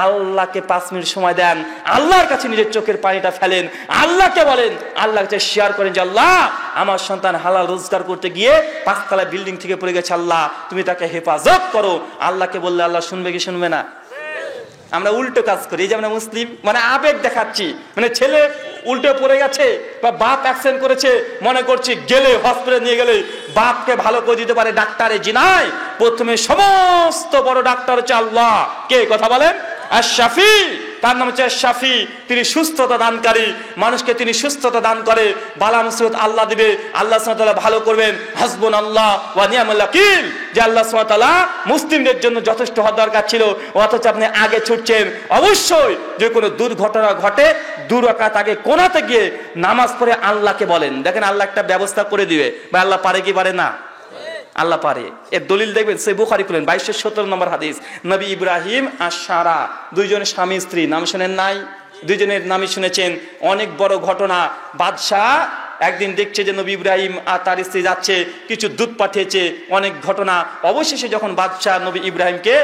S1: আল্লাহকে 5 মিনিট সময় দেন, আল্লাহর কাছে নিজের চোখের পানিটা ফেলেন, আল্লাহকে বলেন, আল্লাহর কাছে শেয়ার করেন যে আল্লাহ আমার সন্তান হালাল রোজগার করতে গিয়ে 5 তলা বিল্ডিং থেকে পড়ে গেছে, আল্লাহ তুমি তাকে হেফাজত করো। আল্লাহকে বললে আল্লাহ শুনবে কি শুনবে না? আমরা উল্টো কাজ করি, এই যে আমরা মুসলিম মানে আবেগ দেখাচ্ছি, মানে ছেলে উল্টে পড়ে গেছে বা বাপ অ্যাক্সিডেন্ট করেছে, মনে করছি গেলে হসপিটালে নিয়ে গেলে বাপকে ভালো করে দিতে পারে ডাক্তারে। জিনাই প্রথমে সমস্ত বড় ডাক্তার হচ্ছে আল্লাহ। কে কথা বলেন? আশ-শাফি, তার নাম হচ্ছে আশ-শাফি। তিনি সুস্থতা দানকারী, মানুষকে তিনি সুস্থতা দান করে, বালা মুসিবত আল্লাহ দিবে, আল্লাহ সুবহানাহু ওয়া তাআলা ভালো করবেন। হাসবুনাল্লাহ ওয়া নি'মাল ওয়াকিল, যে আল্লাহ সুবহানাহু ওয়া তাআলা মুসলিমদের জন্য যথেষ্ট হওয়া দরকার ছিল, অথচ আপনি আগে ছুটছেন। অবশ্যই যে কোনো দুর্ঘটনা ঘটে 2 রাকাত আগে কোনাতে গিয়ে নামাজ পড়ে আল্লাহকে বলেন, দেখেন আল্লাহ একটা ব্যবস্থা করে দিবে। বা আল্লাহ পারে কি পারে না? আল্লাহ পারে। এর দলিল দেখবেন সহিহ বুখারী খুলেন 2217 নম্বর হাদিস। নবী ইব্রাহিম আর সারা 2 জন স্বামী স্ত্রী, নাম শুনেন নাই? 2 জনের নামই শুনেছেন। অনেক বড় ঘটনা। বাদশাহ একদিন দেখছে যে নবী ইব্রাহিম আর তার স্ত্রী যাচ্ছে, কিছু দুধ পাঠিয়েছে, অনেক ঘটনা। অবশেষে যখন বাদশাহ নবী ইব্রাহিমকে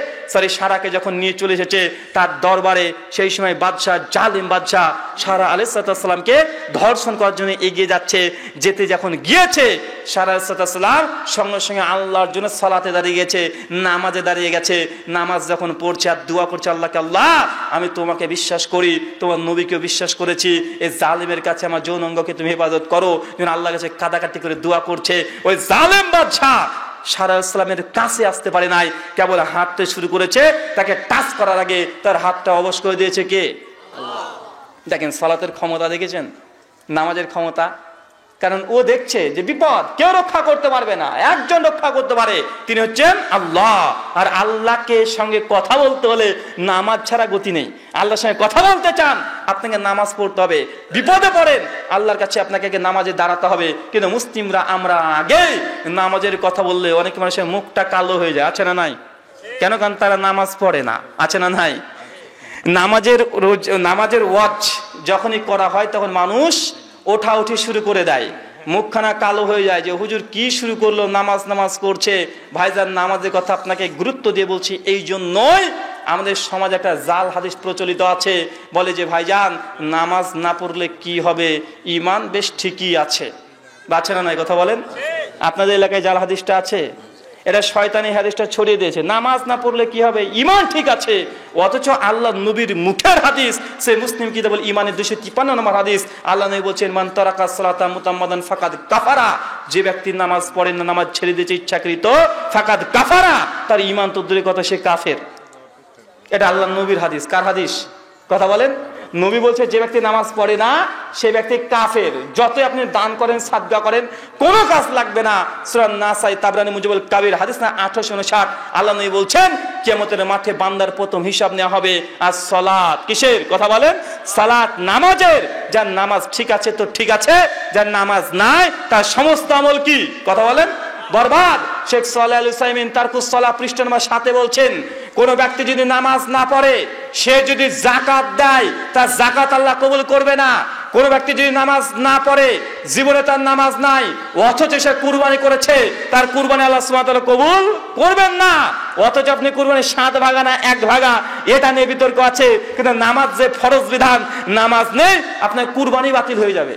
S1: সারাকে যখন নিয়ে চলে এসেছে তার দরবারে, সেই সময় বাদশাহ জালিম বাদশাহ সারা আলাইহিস সালামকে ধর্ষণ করার জন্য এগিয়ে যাচ্ছে। যেতে যখন গিয়েছে সারা আলাইহিস সালাম সঙ্গে সঙ্গে আল্লাহর জন্য সালাতে দাঁড়িয়ে গেছে, নামাজে দাঁড়িয়ে গেছে। নামাজ যখন পড়ছে আর দোয়া করছে আল্লাহকে, আল্লাহ আমি তোমাকে বিশ্বাস করি, তোমার নবীকেও বিশ্বাস করেছি, এই জালিমের কাছে আমার যৌন অঙ্গকে তুমি হেফাজত করো। যখন আল্লাহর কাছে কাঁদাকাটি করে দোয়া করছে, ওই জালেম বাদশাহ সারা ইসলামের কাছে আসতে পারে নাই, কেবল হাঁটতে শুরু করেছে। তাকে টাচ করার আগে তার হাতটা অবশ করে দিয়েছে কে? আল্লাহ। দেখেন সালাতের ক্ষমতা দেখেছেন, নামাজের ক্ষমতা। কারণ ও দেখছে যে বিপদ কেউ রক্ষা করতে পারবে না, একজন রক্ষা করতে পারে, তিনি হচ্ছেন আল্লাহ। আর আল্লাহকে সঙ্গে কথা বলতে হলে নামাজ ছাড়া গতি নেই। আল্লাহর সঙ্গে কথা বলতে চান আপনাকে নামাজ পড়তে হবে। বিপদে পড়েন আল্লাহর কাছে আপনাকে নামাজে দাঁড়াতে হবে। কিন্তু মুসলিমরা আমরা আগে নামাজের কথা বললে অনেক মানুষের মুখটা কালো হয়ে যায়, আছে না নাই? কেন? কারণ তারা নামাজ পড়ে না, আছে না নাই? নামাজের ওয়াজ যখনই করা হয় তখন মানুষ ওঠাউঠি শুরু করে দেয়, মুখখানা কালো হয়ে যায় যে হুজুর কি শুরু করলো, নামাজ করছে। ভাইজান নামাজের কথা আপনাকে গুরুত্ব দিয়ে বলছি এই জন্যই, আমাদের সমাজে একটা জাল হাদিস প্রচলিত আছে, বলে যে ভাইজান নামাজ না পড়লে কি হবে, ঈমান বেশ ঠিকই আছে। বাচ্চা না নাই কথা বলেন? আপনাদের এলাকায় জাল হাদিসটা আছে, এটা শয়তানি হাদিসটা ছড়িয়ে দিয়েছে, নামাজ না পড়লে কি হবে, ঈমান ঠিক আছে। অথচ আল্লাহ নবীর মুখের হাদিস, সে মুসলিম কিতাবুল ঈমানের 253 নম্বর হাদিস, আল্লাহ নবী বলছেন মান তারাকা সালাতা মুতাম্মাদান ফাকাদ কাফারা, যে ব্যক্তি নামাজ পড়ে না, নামাজ ছেড়ে দিয়েছে ইচ্ছাকৃত, ফাকাদ কাফারা, তার ঈমান তো দূরের কথা সে কাফের। এটা আল্লাহ নবীর হাদিস। কার হাদিস? কথা বলেন। নবী বলছে যে ব্যক্তি নামাজ পড়ে না সে ব্যক্তি কাফের। যতই আপনি দান করেন, সাদকা করেন, কোনো কাজ লাগবে না। সূরা নাসাই তাবরানী মুজিবুল কাবির হাদিস না 1859, আল্লাহ নবী বলছেন কিয়ামতের মাঠে বান্দার প্রথম হিসাব নেওয়া হবে আর সালাত। কিসের কথা বলেন? সালাত, নামাজের। যার নামাজ ঠিক আছে তো ঠিক আছে, যার নামাজ নাই তার সমস্ত আমল কি কথা বলেন বরবাদ। শেখ সালেহ আল উসাইমিন তারকুস সালাহ পৃষ্ঠা নম্বর 7 বলছেন, কোন ব্যক্তি যদি নামাজ না পড়ে, সে যদি যাকাত দেয়, তার যাকাত আল্লাহ কবুল করবে না। কোন ব্যক্তি যদি নামাজ না পড়ে, জীবনে তার নামাজ নাই, অথচ সে কুরবানি করেছে, তার কুরবানি আল্লাহ সুবহানাহু ওয়া তাআলা কবুল করবেন না। অথচ আপনি কুরবানি 7 ভাগা না 1 ভাগা, এটা নিয়ে বিতর্ক আছে। কিন্তু নামাজ যে ফরজ বিধান, নামাজ নেই, আপনার কুরবানি বাতিল হয়ে যাবে।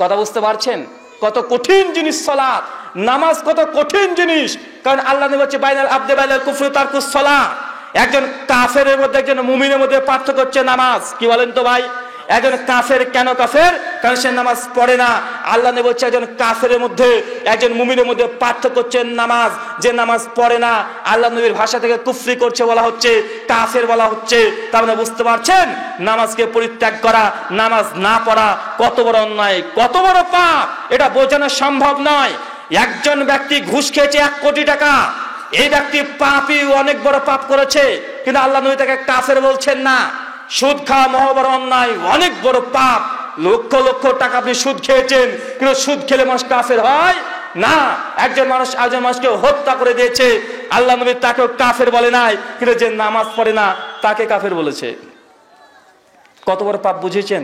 S1: কথা বুঝতে পারছেন? কত কঠিন জিনিস সালাত, নামাজ কত কঠিন জিনিস। কারণ আল্লাহ নবী বলেছে বাইনাল আবদে বাইনাল কুফরি তারকুস সালাহ। একজন কাফেরের মধ্যে একজন মুমিনের মধ্যে পার্থক্য হচ্ছে নামাজ। কি বলেন তো ভাই? একজন কাফের কেন কাফের? কারণ সে নামাজ পড়ে না। আল্লাহ নবী বলছে একজন কাফেরের মধ্যে একজন মুমিনের মধ্যে পার্থক্য হচ্ছে নামাজ। যে নামাজ পড়ে না আল্লাহ নবীর ভাষা থেকে কুফরি করছে বলা হচ্ছে, কাফের বলা হচ্ছে। তার মানে বুঝতে পারছেন নামাজকে পরিত্যাগ করা, নামাজ না পড়া কত বড় অন্যায়, কত বড় পাপ, এটা বোঝানো সম্ভব নয়। একজন ব্যক্তি ঘুষ খেয়েছে 1 কোটি টাকা, এই ব্যক্তি পাপী, অনেক বড় পাপ করেছে, কিন্তু আল্লাহ নবী তাকে কাফের বলছেন না। সুদ খাওয়া মহাবড় অন্যায়, অনেক বড় পাপ। লক্ষ লক্ষ টাকা আপনি সুদ খেয়েছেন, কিন্তু সুদ খেলে মানুষ কাফের হয় না। একজন মানুষ একজন মানুষকে হত্যা করে দিয়েছে, আল্লাহ নবী তাকেও কাফের বলে নাই, কিন্তু যে নামাজ পড়ে না তাকে কাফের বলেছে। কত বড় পাপ বুঝেছেন?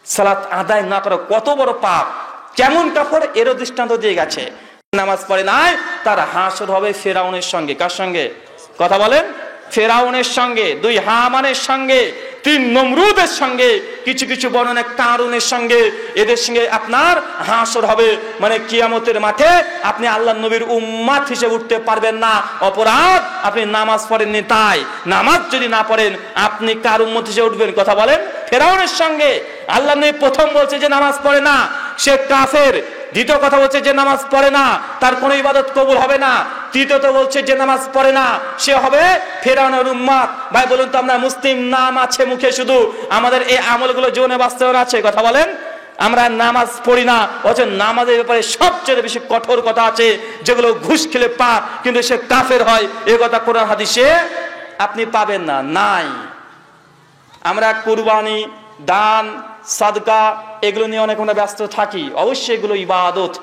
S1: সালাত আদায় না করা কত বড় পাপ, কেমন কাফের এরও দৃষ্টান্ত দিয়ে গেছে। নামাজ পড়ে নাই তার হাসর হবে ফেরাউনের সঙ্গে। কার সঙ্গে? কথা বলেন। ফেরাউনের সঙ্গে, 2 হামানের সঙ্গে, 3 নমরুদের সঙ্গে, কিছু কিছু বর্ণনা কারুনের সঙ্গে, এদের সঙ্গে আপনার হাসর হবে। মানে কিয়ামতের মাঠে আপনি আল্লাহ নবীর উম্মাত হিসেবে উঠতে পারবেন না। অপরাধ আপনি নামাজ পড়েননি তাই। নামাজ যদি না পড়েন আপনি কার উম্মত হিসেবে উঠবেন? কথা বলেন। ফেরাউনের সঙ্গে আল্লাহ নবী প্রথম বলছে যে নামাজ পড়ে না সে কাফের। দ্বিতীয় কথা বলছে যে নামাজ পড়ে না তার কোনো ইবাদত কবুল হবে না। তৃতীয়ত বলছে যে নামাজ পড়ে না সে হবে ফেরাউনের উম্মত। ভাই বলুন তো, আমরা মুসলিম নাম আছে মুখে, শুধু আমাদের এই আমলগুলো জীবনে বাস্তবে আছে? কথা বলেন। আমরা নামাজ পড়ি না, অথচ নামাজের ব্যাপারে সবচেয়ে বেশি কঠোর কথা আছে, যেগুলো ঘুষ খেলে পাপ, কিন্তু সে কাফের হয়, এ কথা কোরআন হাদিসে আপনি পাবেন না, নাই। আমরা কুরবানি, দান, সাদকা এগুলো নিয়ে অনেক আমরা ব্যস্ত থাকি। অবশ্যই এগুলো ইবাদত,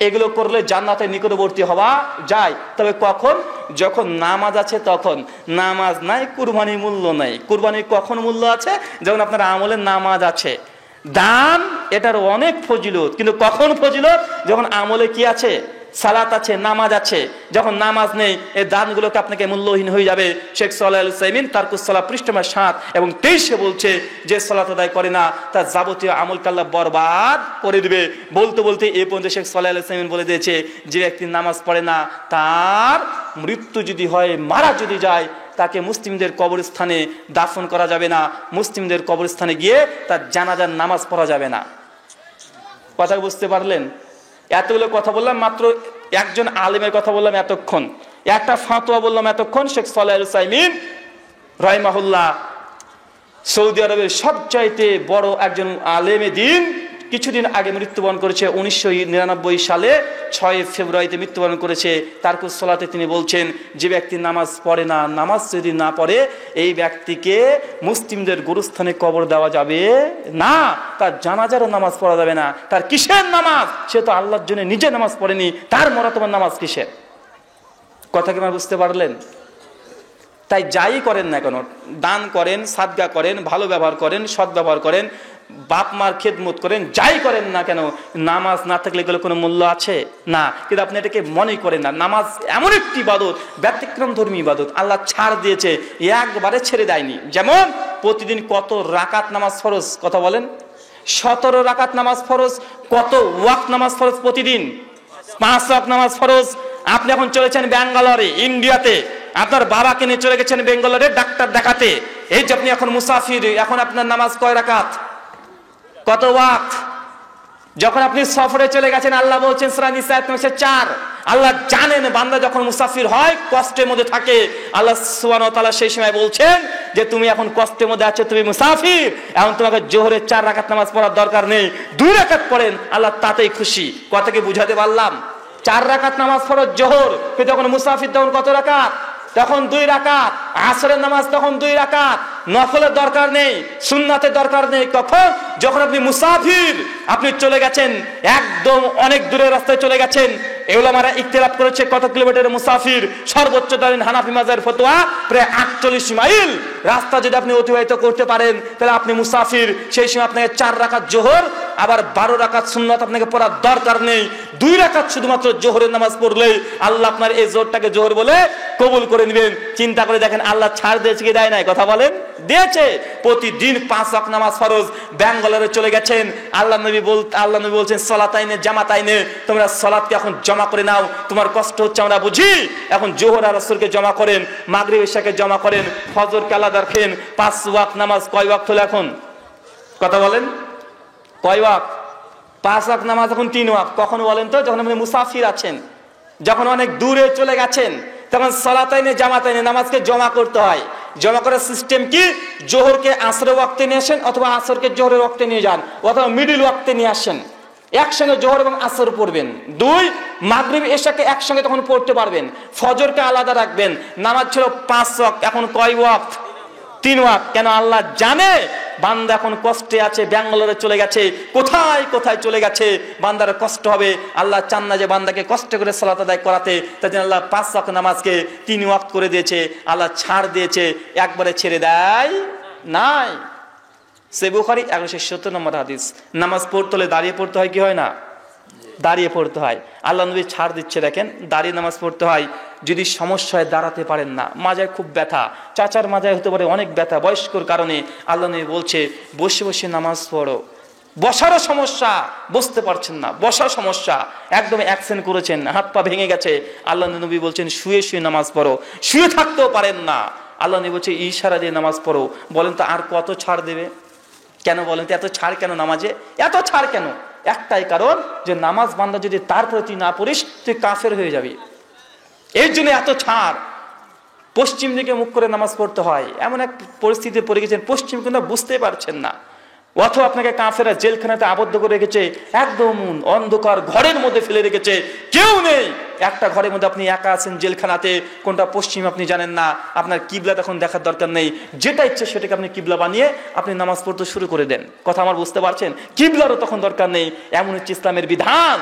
S1: এগুলো করলে জান্নাতের নিকটবর্তী হওয়া যায়। তবে কখন? যখন নামাজ আছে তখন। নামাজ নাই কুরবানির মূল্য নাই। কুরবানির কখন মূল্য আছে? যখন আপনার আমলের নামাজ আছে। দান এটার অনেক ফজিলত, কিন্তু কখন ফজিলত? যখন আমলে কি আছে? সালাত আছে, নামাজ আছে। যখন নামাজ নেই এই দানগুলোকে আপনাকে মূল্যহীন হয়ে যাবে। শেখ সালেহ আল উসাইমিন তারকুস সালাহ পৃষ্ঠা 7 এবং 23 বলছে যে সালাত আদায় করে না তার যাবতীয় আমলকে আল্লাহ বরবাদ করে দিবে। বলতে বলতে এই পর্যন্ত শেখ সালেহ আল উসাইমিন বলে দিয়েছে যে ব্যক্তি নামাজ পড়ে না তার মৃত্যু যদি হয়, মারা যদি যায়, তাকে মুসলিমদের কবরস্থানে দাফন করা যাবে না, মুসলিমদের কবরস্থানে গিয়ে তার জানাজার নামাজ পড়া যাবে না। কথা বুঝতে পারলেন? এতগুলো কথা বললাম, মাত্র একজন আলেমের কথা বললাম এতক্ষণ, একটা ফাতোয়া বললাম এতক্ষণ। শেখ সালেহ আল উসাইমিন রাহিমাহুল্লাহ সৌদি আরবের সবচাইতে বড় একজন আলেমে দ্বীন, কিছুদিন আগে মৃত্যুবরণ করেছে। 1999 সালে 6 ফেব্রুয়ারিতে মৃত্যুবরণ করেছে। তারকুস সালাতে তিনি বলছেন যে ব্যক্তি নামাজ পড়ে না, নামাজ যদি না পড়ে এই ব্যক্তিকে মুসলিমদের গোরস্থানে কবর দেওয়া যাবে না, তার জানাজারও নামাজ পড়া যাবে না। তার কিসের নামাজ? সে তো আল্লাহর জন্য নিজে নামাজ পড়েনি, তার মরাতবার নামাজ কিসের? কথা কি আপনারা বুঝতে পারলেন? তাই যাই করেন না কেন, দান করেন, সাদকা করেন, ভালো ব্যবহার করেন, সৎ ব্যবহার করেন, বাপ মার খেদমত করেন, যাই করেন না কেন, নামাজ না থাকলে এগুলো কোনো মূল্য আছে না। কিন্তু আপনি এটাকে মনে করেন না। নামাজ এমন একটি ইবাদত, ব্যতিক্রম ধর্মী ইবাদত, আল্লাহ ছাড় দিয়েছে, একবারে ছেড়ে দেয়নি। যেমন প্রতিদিন কত রাকাত নামাজ ফরজ? কথা বলেন। 17 রাকাত নামাজ ফরজ। কত ওয়াক্ত নামাজ ফরজ? প্রতিদিন 5 ওয়াক্ত নামাজ ফরজ। আপনি এখন চলেছেন ব্যাঙ্গালোরে, ইন্ডিয়াতে, আপনার বাবাকে নিয়ে চলে গেছেন বেঙ্গালোরে ডাক্তার দেখাতে। এই যে আপনি এখন মুসাফির, এখন আপনার নামাজ কয় রাকাত? কত ওয়াক্ত? যখন আপনি সফরে চলে গেছেন, আল্লাহ বলছেন সূরা নিসা 4, আল্লাহ জানেন বান্দা যখন মুসাফির হয়, কষ্টের মধ্যে থাকে, আল্লাহ সুবহানাহু ওয়া তাআলা সেই সময় বলছেন যে তুমি এখন কষ্টের মধ্যে আছো, তুমি মুসাফির, এখন তোমাকে জোহরের 4 রাকাত নামাজ পড়ার দরকার নেই, 2 রাকাত পড়েন, আল্লাহ তাতেই খুশি। কথাকে বুঝাতে পারলাম? 4 রাকাত নামাজ ফরজ জোহর, কিন্তু যখন মুসাফির তখন কত রাকাত? তখন 2 রাকাত। আসরের নামাজ তখন 2 রাকাত। নফলের দরকার নেই, সুন্নাতের দরকার নেই। কখন? যখন আপনি মুসাফির, আপনি চলে গেছেন একদম অনেক দূরের রাস্তায় চলে গেছেন। উলামারা ইখতিলাফ করেছে কত কিলোমিটারের মুসাফির। সর্বোচ্চ ধরেন হানাফি মাযহাবের ফতোয়া প্রায় 48 মাইল রাস্তা যদি আপনি অতিবাহিত করতে পারেন তাহলে আপনি মুসাফির। সেই সময় আপনাকে 4 রাকাত জোহর, আবার 12 রাকাত সুন্নাত আপনাকে পড়ার দরকার নেই। 2 রাকাত শুধুমাত্র জোহরের নামাজ পড়লেই আল্লাহ আপনার এই জোহরটাকে জোহর বলে কবুল করে নেবেন। চিন্তা করে দেখেন আল্লাহ ছাড় দিয়েছে কি দেয় নাই? কথা বলেন। দিয়েছে। প্রতিদিন 5 ওয়াক্ত নামাজ ফরজ। ব্যাঙ্গালোরে চলে গেছেন, আল্লাহ নবী বলছেন সালাতাইনে জামাতাইনে, তোমরা সালাতকে এখন জমা করে নাও, তোমার কষ্ট হচ্ছে আমরা বুঝি, এখন জোহর আর আসরকে জমা করেন, মাগরিব ইশাকে জমা করেন, ফজরকে আলাদা রাখেন। 5 ওয়াক্ত নামাজ কয় ওয়াক্ত হলো এখন? কথা বলেন, কয় ওয়াক্ত? 5 ওয়াক্ত নামাজ এখন 3 ওয়াক্ত। কখন বলেন তো? যখন আপনি মুসাফির আছেন, যখন অনেক দূরে চলে গেছেন, তখন সালাতাইনে জামাতাইনে নামাজকে জমা করতে হয়। জমা করার সিস্টেম কি? জোহরকে আসরের ওয়াক্তে নিয়ে আসেন, অথবা আসরকে জোহরের ওয়াক্তে নিয়ে যান, অথবা মিডিল ওয়াক্তে নিয়ে আসেন। একসঙ্গে জোহর এবং আসর পড়বেন। 2 মাগরিব এশাকে একসঙ্গে তখন পড়তে পারবেন। ফজরকে আলাদা রাখবেন। নামাজ ছিল 5 ওয়াক্ত, এখন কয় ওয়াক্ত? 3 ওয়াক্ত। কেন? আল্লাহ জানে বান্দা এখন কষ্টে আছে, ব্যাঙ্গালোরে চলে গেছে, কোথায় কোথায় চলে গেছে, বান্দার কষ্ট হবে। আল্লাহ চান না যে বান্দাকে কষ্ট করে সালাত আদায় করাতে, তাই জন্য আল্লাহ 5 ওয়াক্ত নামাজকে 3 ওয়াক্ত করে দিয়েছে। আল্লাহ ছাড় দিয়েছে, একবারে ছেড়ে দেয় নাই। সে বুখারী 1170 নম্বর হাদিস। নামাজ পড়তে হলে দাঁড়িয়ে পড়তে হয়, কি হয় না? দাঁড়িয়ে পড়তে হয়। আল্লাহ নবী ছাড় দিচ্ছে, দেখেন দাঁড়িয়ে নামাজ পড়তে হয়। যদি সমস্যায় দাঁড়াতে পারেন না, মাজায় খুব ব্যথা, চাচার মাজায় হতে পারে অনেক ব্যথা বয়স্কর কারণে, আল্লাহ নবী বলছে বসে বসে নামাজ পড়ো। বসারও সমস্যা, বসতে পারছেন না, বসার সমস্যা, একদম অ্যাকশন করেছেন, হাত পা ভেঙে গেছে, আল্লাহ নবী বলছেন শুয়ে শুয়ে নামাজ পড়ো। শুয়ে থাকতেও পারেন না, আল্লাহ নবী বলছে ইশারা দিয়ে নামাজ পড়ো। বলেন তো আর কত ছাড় দেবে? কেন বলেন তো এত ছাড় কেন নামাজে? এত ছাড় কেন? একটাই কারণ, যে নামাজ বান্দা যদি তার প্রতি না পড়িস তুই কাফের হয়ে যাবি। এর জন্য এত ছাড়। পশ্চিম দিকে মুখ করে নামাজ পড়তে হয়, এমন এক পরিস্থিতিতে পড়ে গেছেন পশ্চিম কিন্তু বুঝতে পারছেন না, অথবা আপনাকে কাফেরা জেলখানাতে আবদ্ধ করে রেখেছে, একদম অন্ধকার ঘরের মধ্যে ফেলে রেখেছে, কেউ নেই, একটা ঘরের মধ্যে আপনি একা আছেন জেলখানাতে, কোনটা পশ্চিম আপনি জানেন না, আপনার কিবলা তখন দেখার দরকার নেই, যেটা ইচ্ছে সেটাকে আপনি কিবলা বানিয়ে আপনি নামাজ পড়তে শুরু করে দেন। কথা আমার বুঝতে পারছেন? কিবলারও তখন দরকার নেই। এমন হচ্ছে ইসলামের বিধান।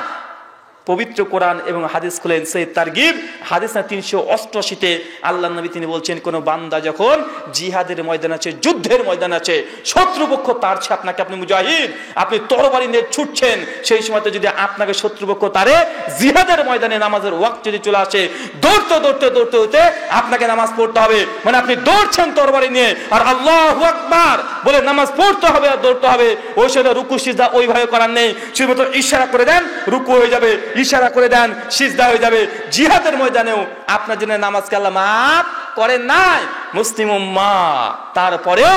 S1: পবিত্র কোরআন এবং হাদিস খুলেন, সেই তারগিব হাদিস না 388-তে আল্লাহ নবী তিনি বলছেন, কোন বান্দা যখন জিহাদের ময়দান আছে, যুদ্ধের ময়দান আছে, শত্রুপক্ষ তাড়ছে আপনাকে, আপনি মুজাহিদ, আপনি তরবারি নিয়ে ছুটছেন, সেই সময়তে যদি আপনাকে শত্রুপক্ষ তাড়ে, জিহাদের ময়দানে নামাজের ওয়াক্ত যদি চলে আসে, দৌড়তে দৌড়তে দৌড়তে হতে আপনাকে নামাজ পড়তে হবে। মানে আপনি দৌড়ছেন তরবারি নিয়ে, আর আল্লাহু আকবার বলে নামাজ পড়তে হবে আর দৌড়তে হবে। ওই সাথে রুকু সিজদা ওইভাবে করার নেই, শুধুমাত্র ইশারা করে দেন, রুকু হয়ে যাবে, ইশারা করে দেন, সিজদা হয়ে যাবে। জিহাদের ময়দানেও আপনার জন্য নামাজকে আল্লাহ মাফ করেন নাই মুসলিম উম্মাহ। তারপরেও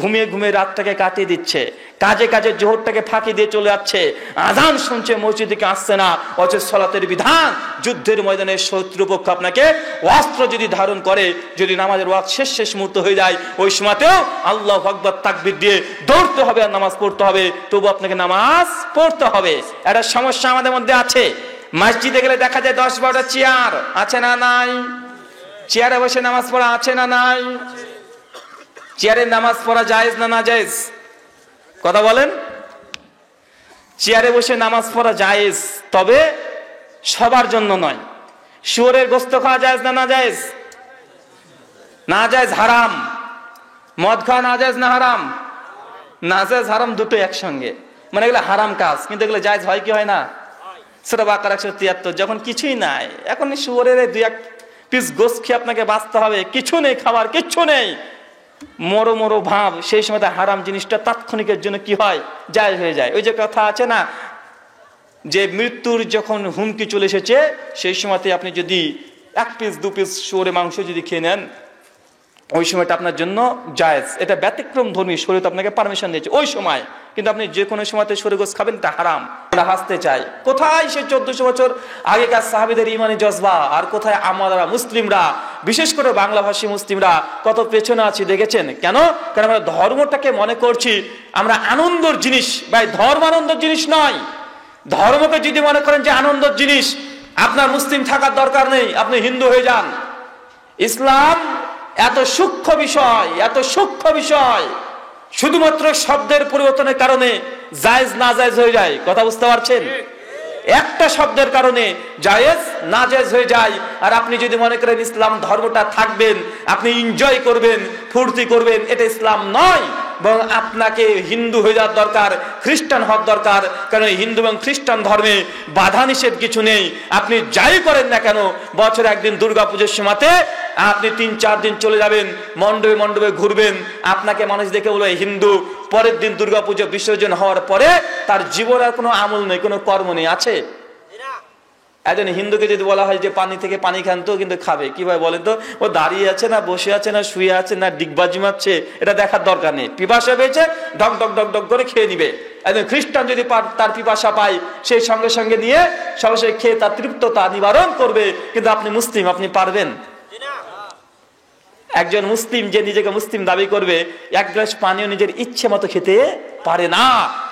S1: ঘুমিয়ে ঘুমিয়ে রাতটাকে কাটিয়ে দিচ্ছে, কাজে কাজে জোহরটাকে ফাঁকি দিয়ে চলে যাচ্ছে, আজান শুনছে, মসজিদ থেকে আসছে না, অথচ সালাতের বিধান। যুদ্ধের ময়দানে শত্রুপক্ষ আপনাকে অস্ত্র যদি ধারণ করে, যদি নামাজের ওয়াক্ত শেষ মুহূর্ত হয়ে যায়, ওই সময়তেও আল্লাহু আকবার তাকবীর দিয়ে দৌড়তে হবে আর নামাজ পড়তে হবে, তবু আপনাকে নামাজ পড়তে হবে। একটা সমস্যা আমাদের মধ্যে আছে, মসজিদে গেলে দেখা যায় 10-12টা চেয়ার আছে না নাই? চেয়ারে বসে নামাজ পড়া আছে না নাই? চেয়ারে নামাজ পড়া জায়েজ না না জায়েজ? কথা বলেন। চেয়ারে বসে নামাজ পড়া জায়েজ, তবে সবার জন্য নয়। শুয়োরের গোশত খাওয়া জায়েজ না না জায়েজ? না জায়েজ, হারাম। মদ খাওয়া না জায়েজ না হারাম? না জায়েজ হারাম দুটো একসঙ্গে, মানে এগুলো হারাম কাজ, কিন্তু এগুলো জায়েজ হয় কি হয় না? সূরা বাকারা 173। যখন কিছুই নাই, এখন শুয়োরের 2-1 পিস গোশত খেয়ে আপনাকে বাঁচতে হবে, কিছু নেই, খাবার কিচ্ছু নেই, মরো মরো ভাব, সেই সময় হারাম জিনিসটা তাৎক্ষণিকের জন্য কি হয়? জায়েজ হয়ে যায়। ওই যে কথা আছে না, যে মৃত্যুর যখন হুমকি চলে এসেছে, সেই সময়তে আপনি যদি 1 পিস 2 পিস শুয়োরের মাংস যদি খেয়ে নেন, ওই সময়টা আপনার জন্য জায়েজ। এটা ব্যতিক্রম ধর্মী, শরীয়ত আপনাকে পারমিশন দিয়েছে ওই সময়, কিন্তু আপনি যে কোনো সময়তে শুয়োরের গোশত খাবেন, এটা হারাম। আমরা হাসতে চাই, কোথায় সে 1400 বছর আগেকার সাহাবীদের ইমানি জজবা, আর কোথায় আমরা মুসলিমরা, বিশেষ করে বাংলাভাষী মুসলিমরা কত পেছনে আছি দেখেছেন? কেন? কারণ আমরা ধর্মটাকে মনে করছি আমরা আনন্দের জিনিস। ভাই, ধর্ম আনন্দের জিনিস নয়। ধর্মকে যদি মনে করেন যে আনন্দের জিনিস, আপনার মুসলিম থাকার দরকার নেই, আপনি হিন্দু হয়ে যান। ইসলাম এত সূক্ষ্ম বিষয়, এত সূক্ষ্ম বিষয়, শুধুমাত্র শব্দের পরিবর্তনের কারণে জায়েজ না জায়েজ হয়ে যায়। কথা বুঝতে পারছেন? একটা শব্দের কারণে জায়েজ না জায়েজ হয়ে যায়। আর আপনি যদি মনে করেন ইসলাম ধর্মটা থাকবেন, আপনি এনজয় করবেন, ফুর্তি করবেন, এটা ইসলাম নয়। বরং আপনাকে হিন্দু হয়ে যাওয়ার দরকার, খ্রিস্টান হওয়ার দরকার, কারণ হিন্দু এবং খ্রিস্টান ধর্মে বাধা নিষেধ কিছু নেই। আপনি যাই করেন না কেন, বছরে একদিন দুর্গাপুজোর সময়তে আপনি 3-4 দিন চলে যাবেন, মণ্ডপে মণ্ডপে ঘুরবেন, আপনাকে মানুষ দেখে বলবে হিন্দু। পরের দিন দুর্গাপুজো বিসর্জন হওয়ার পরে তার জীবন আর কোনো আমল নেই, কোনো কর্ম নেই, আছে? একজন হিন্দুকে যদি বলা হয় যে পানি থেকে পানি খান, তো কিন্তু খাবে। কিভাবে বলেন তো? ও দাঁড়িয়ে আছে না বসে আছে না শুয়ে আছে না ডিগবাজি মারছে, এটা দেখার দরকার নেই। পিপাসা পেয়েছে, ডক ডক ডক ডক করে খেয়ে নিবে। একজন খ্রিস্টান যদি তার পিপাসা পায়, সেই সঙ্গে সঙ্গে নিয়ে সঙ্গে খেয়ে তার তৃপ্ততা নিবারণ করবে। কিন্তু আপনি মুসলিম, আপনি পারবেন? একজন মুসলিম যে নিজেকে মুসলিম দাবি করবে, এক গ্লাস পানিও নিজের ইচ্ছে মতো খেতে পারে না।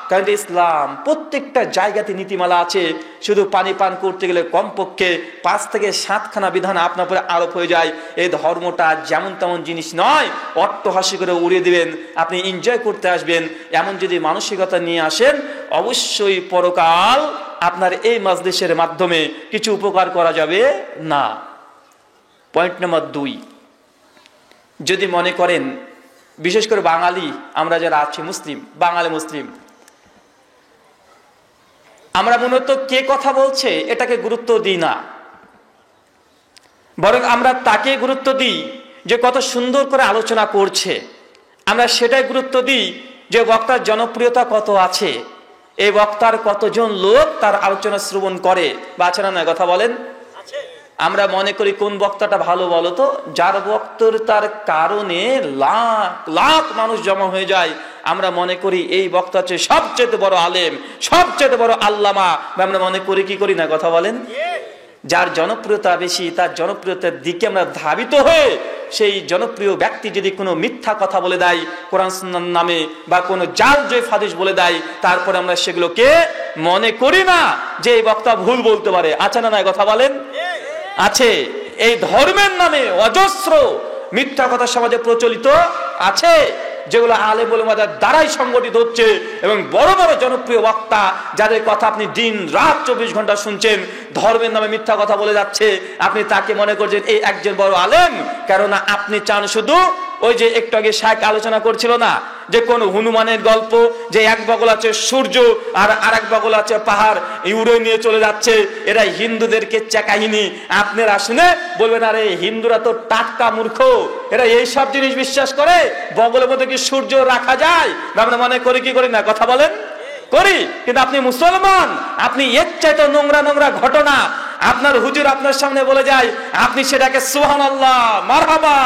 S1: কারণ ইসলাম প্রত্যেকটা জায়গাতে নীতিমালা আছে। শুধু পানি পান করতে গেলে কমপক্ষে 5 থেকে 7খানা বিধান আপনার উপরে আরোপ হয়ে যায়। এই ধর্মটা যেমন তেমন জিনিস নয়, অট্টহাসি করে উড়িয়ে দিবেন, আপনি এনজয় করতে আসবেন, এমন যদি মানসিকতা নিয়ে আসেন, অবশ্যই পরকাল আপনার এই মাজলিসের মাধ্যমে কিছু উপকার করা যাবে না। পয়েন্ট নম্বর 2, যদি মনে করেন, বিশেষ করে বাঙালি আমরা যারা আছি মুসলিম, বাঙালি মুসলিম, আমরা মূলত কে কথা বলছে এটাকে গুরুত্ব দিই না, বরং আমরা তাকে গুরুত্ব দিই যে কত সুন্দর করে আলোচনা করছে। আমরা সেটাই গুরুত্ব দিই যে বক্তার জনপ্রিয়তা কত আছে, এই বক্তার কতজন লোক তার আলোচনা শ্রবণ করে বা আছে না নয়, কথা বলেন। আমরা মনে করি কোন বক্তাটা ভালো বলতো, যার বক্তৃতার কারণে লাখ লাখ মানুষ জমা হয়ে যায়। আমরা মনে করি এই বক্তা হচ্ছে সবচেয়ে বড় আলেম, সবচেয়ে বড় আল্লামা। আমরা মনে করি কি করি না, কথা বলেন। যার জনপ্রিয়তা বেশি, তার জনপ্রিয়তার দিকে আমরা ধাবিত হয়ে সেই জনপ্রিয় ব্যক্তি যদি কোনো মিথ্যা কথা বলে দেয় কোরআন সুন্নাহর নামে, বা কোনো জাল জয়ীফ হাদিস বলে দেয়, তারপরে আমরা সেগুলোকে মনে করি না যে এই বক্তা ভুল বলতে পারে। আছে না নয়, কথা বলেন। আছে। এই ধর্মের নামে অজস্র মিথ্যা কথা সমাজে প্রচলিত আছে, যেগুলো আলেম ওলামাদের দ্বারাই সংগঠিত হচ্ছে। এবং বড় বড় জনপ্রিয় বক্তা যাদের কথা আপনি দিন রাত 24 ঘন্টা শুনছেন, ধর্মের নামে মিথ্যা কথা বলে যাচ্ছে, আপনি তাকে মনে করছেন এই একজন বড় আলেম। কেননা আপনি চান শুধু ওই যে একটু আগে শায়েখ আলোচনা করছিল না, যে কোন হনুমানের গল্প, যে এক বগল আছে সূর্য আর আরেক বগল আছে পাহাড়, উড়ে নিয়ে চলে যাচ্ছে, এরা হিন্দুদের কেচ্চা কাহিনী। আপনারা শুনে বলবেন আরে হিন্দুরা তো টাটকা মূর্খ, এরা এইসব জিনিস বিশ্বাস করে, বগলের মধ্যে কি সূর্য রাখা যায়? আমরা মনে করি কি করি না, কথা বলেন। করি। কিন্তু আপনি মুসলমান, আপনি এর চাইতে নোংরা নোংরা ঘটনা আপনার হুজুর আপনার সামনে বলে যায়, আপনি সেটাকে সুবহানাল্লাহ, মারহাবা,